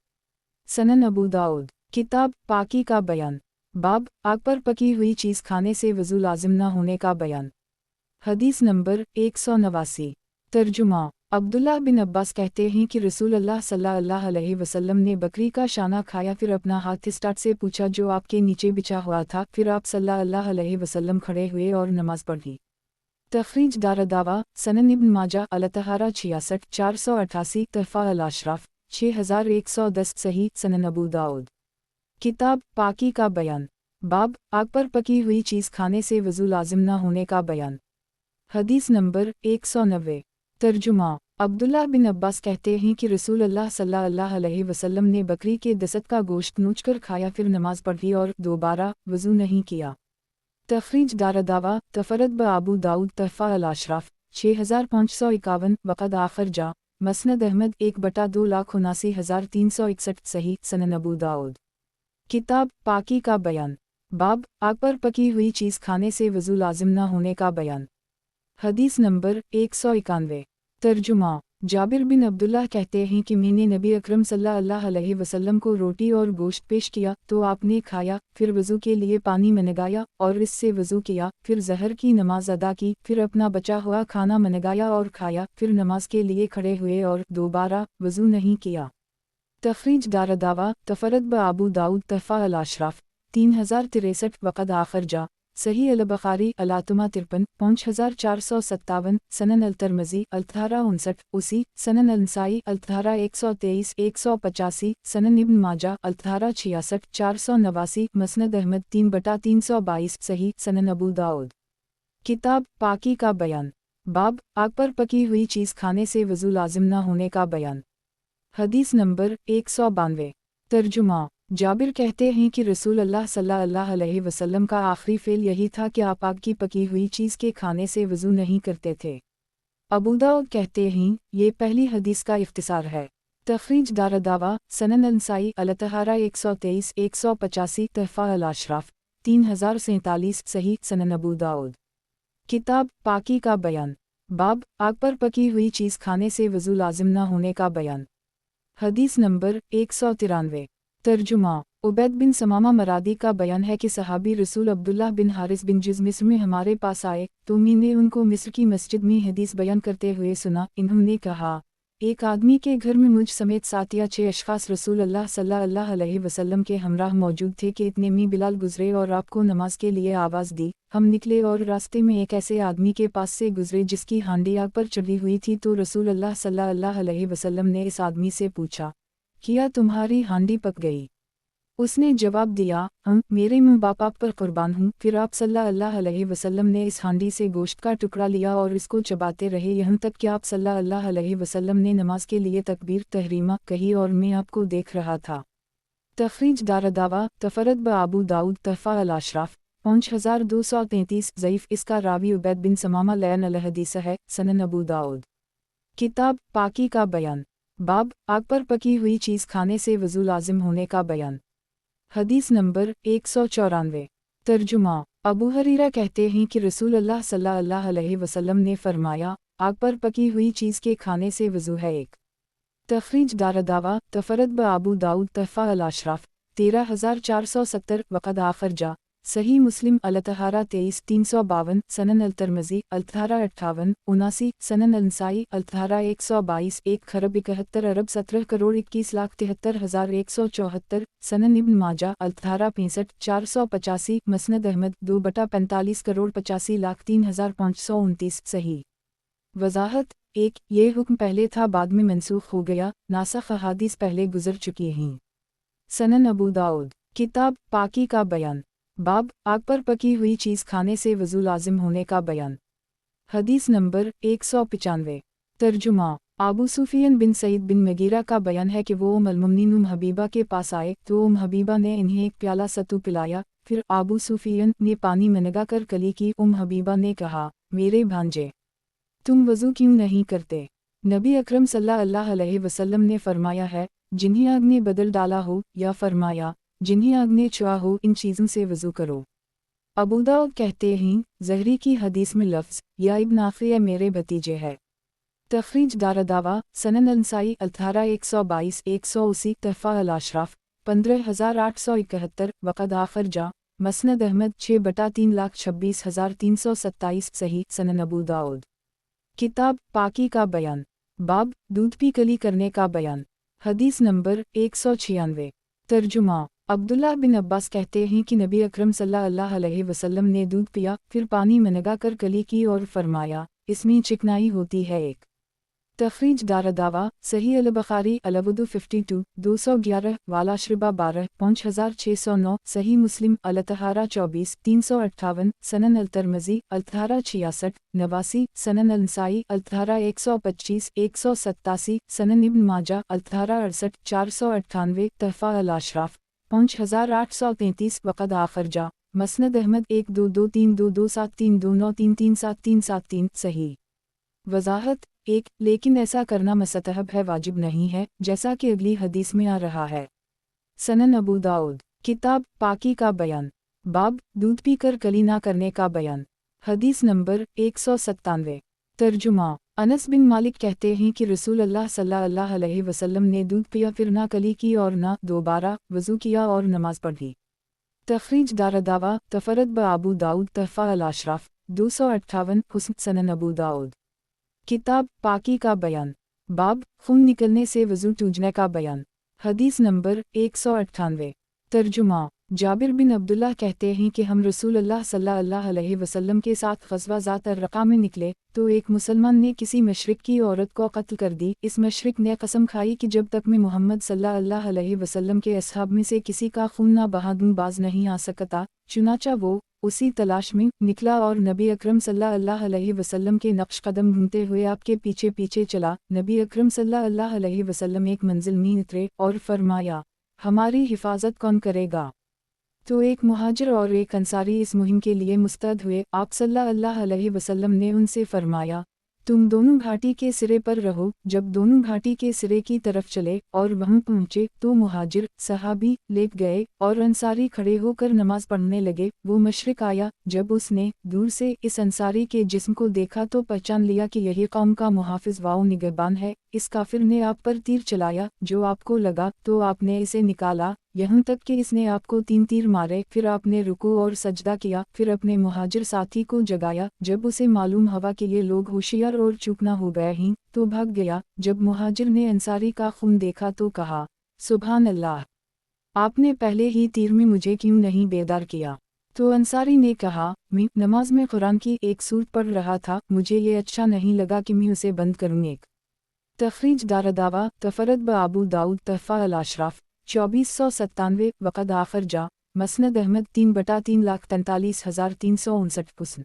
सनन अबू दाऊद। किताब पाकी का बयान। बाब आग पर पकी हुई चीज़ खाने से वज़ू लाजिम न होने का बयान। हदीस नंबर 189। तर्जुमा। अब्दुल्लाह बिन अब्बास कहते हैं कि रसूलुल्लाह सल्लल्लाहु अलैहि वसल्लम ने बकरी का शाना खाया, फिर अपना हाथ स्टार्ट से पूछा जो आपके नीचे बिछा हुआ था, फिर आप सल्लल्लाहु अलैहि वसल्लम खड़े हुए और नमाज पढ़ी। तखरीज दारदावा सनन इब्न माजा अल-तहारा 66-488 तहफ़ा अल-अशराफ 6110 सही सनन अबू दाऊद। किताब पाकी का बयान। बाब आग पर पकी हुई चीज़ खाने से वज़ू लाजिम न होने का बयान। हदीस नंबर 190। तर्जुमा। अब्दुल्लाह बिन अब्बास कहते हैं कि रसूलुल्लाह सल्लल्लाहु अलैहि वसल्लम ने बकरी के दसत का गोश्त नोचकर खाया, फिर नमाज पढ़ी और दोबारा वज़ू नहीं किया। तखरीज दारदावा तफरद ब अबू दाऊद तहफ़ा अल-अशराफ 6551 वक़द आखर जा مسند احمد 1/2,79,361 सही सनन अबू दाऊद। किताब पाकी का बयान। बाब आग पर पकी हुई चीज़ खाने से वज़ू लाजिम न होने का बयान। हदीस नंबर 191। तर्जुमा। जाबिर बिन अब्दुल्लाह कहते हैं कि मैंने नबी अकरम सल्लल्लाहु अलैहि वसल्लम को रोटी और गोश्त पेश किया तो आपने खाया, फिर वज़ू के लिए पानी मनगाया और इससे वज़ू किया, फिर ज़हर की नमाज अदा की, फिर अपना बचा हुआ खाना मनगाया और खाया, फिर नमाज के लिए खड़े हुए और दोबारा वज़ू नहीं किया। तखरीज दारदावा तफरद ब आबू दाऊद तहफ़ा अल अशराफ 3063 वक़द आखर जा सही अल बुखारी अलातुमा 53 5457 सनन अल तरमज़ी अल्तहारा 59 उसी सनन अल नसाई अल्तहारा 123 185 सनन इब्न माजा अल्तहारा 66 489 मसनद अहमद 3/322 सही सनन अबू दाऊद। किताब पाकी का बयान। बाब आग पर पकी हुई चीज़ खाने से वज़ू लाजिम न होने का बयान। हदीस नंबर 192। तर्जुमा। जाबिर कहते हैं कि रसूल अल्लाह सल्लल्लाहु अलैहि वसल्लम का आखिरी फ़ेल यही था कि आप आग की पकी हुई चीज़ के खाने से वज़ू नहीं करते थे। अबू दाऊद कहते हैं ये पहली हदीस का इख्तिसार है। तखरीज दारदावा सनन नसाई अल्तहारा 123 185 तहफ़ा अल अशराफ 3047 सही सनन अबू दाऊद। किताब पाकी का बयान। बाब आग पर पकी हुई चीज़ खाने से वज़ू लाजिम न होने का बयान। हदीस नंबर 193। तर्जुमा। उबैद बिन समामा मरादी का बयान है कि सहाबी रसूल अब्दुल्लाह बिन हारिस बिन जुज़ मिस्र में हमारे पास आए तो मैंने उनको मिस्र की मस्जिद में हदीस बयान करते हुए सुना। इन्होंने कहा, एक आदमी के घर में मुझ समेत 7 या 6 अशखास रसूल अल्लाह सल्लल्लाहु अलैहि वसल्लम के हमराह मौजूद थे कि इतने में बिलाल गुजरे और आपको नमाज के लिए आवाज़ दी। हम निकले और रास्ते में एक ऐसे आदमी के पास से गुजरे जिसकी हांडी आग पर चढ़ी हुई थी तो रसूल अल्लाह सल्लल्लाहु अलैहि वसल्लम ने इस आदमी से पूछा, क्या तुम्हारी हांडी पक गई? उसने जवाब दिया, मेरे माँ बाप आप पर कुर्बान हूँ। फिर आप सल्लल्लाहु अलैहि वसल्लम ने इस हांडी से गोश्त का टुकड़ा लिया और इसको चबाते रहे यहाँ तक कि आप सल्लल्लाहु अलैहि वसल्लम ने नमाज के लिए तकबीर तहरीमा कही और मैं आपको देख रहा था। तखरीज दारदावा तफरद ब आबू दाऊद तहफ़ा अल अशराफ 5233 ज़ईफ़। इसका रावी उबैद बिन समामा लैन अल हदीस है सनन अबू दाऊद। किताब पाकी का बयान। बाब आग पर पकी हुई चीज़ खाने से वज़ू लाजिम होने का बयान। हदीस नंबर 194। तर्जुमा। अबू हरीरा कहते हैं कि रसूल अल्लाह सल्लल्लाहु अलैहि वसल्लम ने फरमाया, आग पर पकी हुई चीज़ के खाने से वज़ू है एक। तखरीज दारदावा तफरद ब आबू दाऊद तहफ़ा अल अशराफ 13470 वक़द आखर जा सही मुस्लिम अल्तहारा 23 352 सनन अल तरमज़ी अल्तहारा 58 79 सनन अल नसाई अल्तहारा 122 1 खरब 71 अरब 17 करोड़ 21,73,174 सनन इब्न माजा अल्तहारा 65 485 मसनद अहमद 2/45 करोड़ 85,03,529 सही। वज़ाहत 1 ये हुक्म पहले था बाद में मनसूख हो गया, नासख़ अहादीस पहले गुज़र चुकी हैं। सनन अबू दाऊद। किताब पाकी का बयान। बाब आग पर पकी हुई चीज़ खाने से वज़ू लाजिम होने का बयान। हदीस नंबर 195। तर्जुमा। आबू सुफियन बिन सईद बिन मगीरा का बयान है कि वो अल-मुमिनीन हबीबा के पास आए तो हबीबा ने इन्हें एक प्याला सत्तू पिलाया। फिर आबू सुफियन ने पानी मनगा कर कली की। हबीबा ने कहा, मेरे भांजे, तुम वज़ू क्यों नहीं करते? नबी अकरम सल्लल्लाहु अलैहि वसल्लम ने फरमाया है, जिन्हें आग ने बदल डाला हो, या फरमाया, जिन्हें आग ने छुआ हो, इन चीज़ों से वज़ू करो। अबू दाऊद कहते हैं, ज़हरी की हदीस में लफ्ज़ या इब्न आफ़िया मेरे भतीजे है। तखरीज दारदावा सनन अल नसाई अल्तहारा 122 180 तहफ़ा अल अशराफ 15871 वक़द आखर जा मसनद अहमद 6/3,26,327 सही सनन अबू दाऊद। किताब पाकी का बयान। बाब दूध पी कली करने का बयान। हदीस नंबर 196। तर्जुमा। अब्दुल्लाह बिन अब्बास कहते हैं कि नबी अकरम सल्लल्लाहु अलैहि वसल्लम ने दूध पिया, फिर पानी मनगा कर कली की और फरमाया, इसमें चिकनाई होती है एक। तखरीज दारदावा सही अल बुखारी अलवुदु 52 211 वाला श्रिबा 12 5609 सही मुस्लिम अल्तहारा 24 358 सनन अल तरमज़ी अल्तहारा 66 89 सनन अल नसाई अल्तहारा 125 187 सनन इब्न माजा अल्तहारा 68 498 तहफ़ा अल अशराफ 5833 वक़द आखर जा मसनद अहमद 122322732933733 सही। वज़ाहत 1, लेकिन ऐसा करना मुस्तहब है, वाजिब नहीं है, जैसा कि अगली हदीस में आ रहा है। सनन अबू दाऊद, किताब पाकी का बयान, बाब दूध पीकर कली ना करने का बयान। हदीस नंबर 197। तर्जुमा, अनस बिन मालिक कहते हैं कि रसूल अल्लाह सल्लल्लाहु अलैहि वसल्लम ने दूध पिया, फिर ना कली की और ना दोबारा वज़ू किया और नमाज पढ़ी। तखरीज दारदावा तफरद ब अबू दाऊद तहफ़ा अल अशराफ 258 हुस्न सनन अबू दाऊद, किताब पाकी का बयान, बाब खून निकलने से वज़ू टूटने का बयान। हदीस नंबर 198। तर्जुमा, जाबिर बिन अब्दुल्लाह कहते हैं कि हम रसूल अल्लाह सल्लल्लाहु अलैहि वसल्लम के साथ ग़ज़वा ज़ात अर्रक़ा में निकले तो एक मुसलमान ने किसी मशरिक की औरत को कत्ल कर दी। इस मशरिक ने कसम खाई कि जब तक मैं मोहम्मद सल्लल्लाहु अलैहि वसल्लम के असहाब में से किसी का खून ना बहा दूं बाज नहीं आ सकता। चुनाचा वो उसी तलाश में निकला और नबी अकरम सल्लल्लाहु अलैहि वसल्लम के नक्श कदम ढूंढते हुए आपके पीछे पीछे चला। नबी अकरम सल्लल्लाहु अलैहि वसल्लम एक मंजिल में उतरे और फरमाया, हमारी हिफाजत कौन करेगा? तो एक मुहाजिर और एक अंसारी इस मुहिम के लिए मुस्तैद हुए। आप सल्लल्लाहु अलैहि वसल्लम ने उनसे फरमाया, तुम दोनों घाटी के सिरे पर रहो। जब दोनों घाटी के सिरे की तरफ चले और वहां पहुंचे तो मुहाजिर सहाबी लेट गए और अंसारी खड़े होकर नमाज पढ़ने लगे। वो मशरिक आया। जब उसने दूर से इस अंसारी के जिस्म को देखा तो पहचान लिया कि यही कौम का मुहाफिज वाओ निगहबान है। इस काफिर ने आप पर तीर चलाया, जो आपको लगा तो आपने इसे निकाला, यहाँ तक कि इसने आपको 3 तीर मारे। फिर आपने रुकू और सजदा किया, फिर अपने मुहाजिर साथी को जगाया। जब उसे मालूम हुआ कि ये लोग होशियार और चूक ना हो गए हैं तो भाग गया। जब मुहाजिर ने अंसारी का खून देखा तो कहा, सुभान अल्लाह, आपने पहले ही तीर में मुझे क्यों नहीं बेदार किया? तो अंसारी ने कहा, मैं नमाज में कुरान की एक सूरत पढ़ रहा था, मुझे ये अच्छा नहीं लगा कि मैं उसे बंद करूँ। एक तखरीज दारदावा तफरद ब अबू दाऊद तहफ़ा अल अशराफ 2497 वक़द आखर जा मसनद अहमद 3/343,359 हुस्न।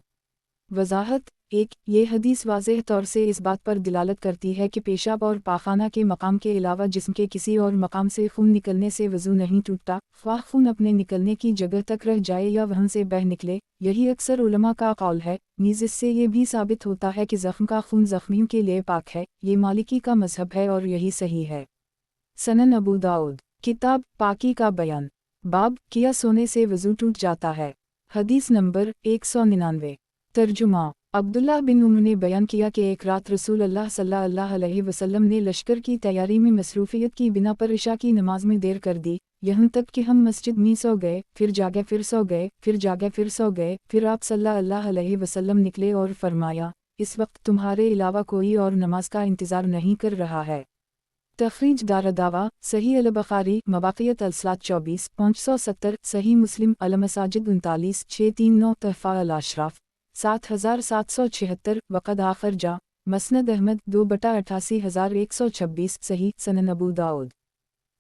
वज़ाहत 1, ये हदीस वाज़ेह तौर से इस बात पर दिलालत करती है कि पेशाब और पाखाना के मकाम के अलावा जिस्म के किसी और मकाम से खून निकलने से वज़ू नहीं टूटता, ख्वाह खून अपने निकलने की जगह तक रह जाए या वहाँ से बह निकले। यही अक्सर उलमा का कौल है। नीज़ इससे ये भी साबित होता है कि ज़ख्म का खून ज़ख्मियों के लिए पाक है। ये मालिकी का मज़हब है और यही सही है। सनन अबू दाऊद, किताब पाकी का बयान, बाब किया सोने से वज़ू टूट जाता है। हदीस नंबर 199। तर्जुमा, अब्दुल्लाह बिन उम्र ने बयान किया कि एक रात रसूल अल्लाह सल्लल्लाहु अलैहि वसल्लम ने लश्कर की तैयारी में मसरूफियत की बिना पर इशा की नमाज में देर कर दी, यहाँ तक कि हम मस्जिद में सो गए, फिर जागे फिर सो गए, फिर जागे फिर सो गए। फिर आप सल्लल्लाहु अलैहि वसल्लम निकले और फरमाया, इस वक्त तुम्हारे अलावा कोई और नमाज का इंतज़ार नहीं कर रहा है। तखरीज दारदावा सही अल बुखारी मवाक़ियत अलसलात 24/570, सही मुस्लिम अल मसाजिद 39/639 तहफ़ा अल अशराफ 7776 वक़द आखर जा मसनद अहमद 2/88,126 सही सनन अबू दाऊद,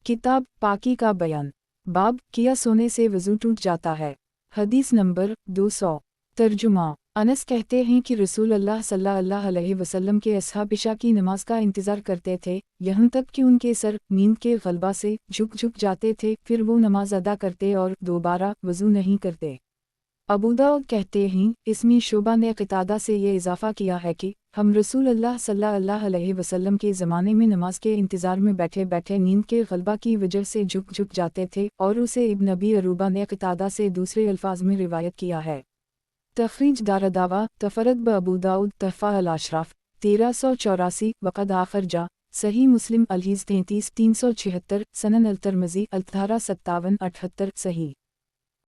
किताब पाकी का बयान, बाब किया सोने से वज़ू टूट जाता है। हदीस नंबर 200। तर्जुमा, अनस कहते हैं कि रसूल अल्लाह सल्लल्लाहु अलैहि वसल्लम के असहाब इशा की नमाज का इंतज़ार करते थे, यहाँ तक कि उनके सर नींद के गलबा से झुक जाते थे। फिर वो नमाज अदा करते और दोबारा वज़ू नहीं करते। अबू दाऊद कहते हैं, इसमें शोबा ने क़तादा से ये इजाफ़ा किया है कि हम रसूल अल्लाह सल्लल्लाहु अलैहि वसल्लम के ज़माने में नमाज के इंतज़ार में बैठे बैठे नींद के गलबा की वजह से झुक जाते थे। और उसे इब्न अबी अरूबा ने क़तादा से दूसरे अल्फाज में रिवायत किया है। तखरीज दारदावा तफरद ब अबू दाऊद तहफ़ा अल अशराफ 1384 वक़द आखर जा सही मुस्लिम अलहीज़ 33/376 सनन अल तिर्मिज़ी 1857-78 सही।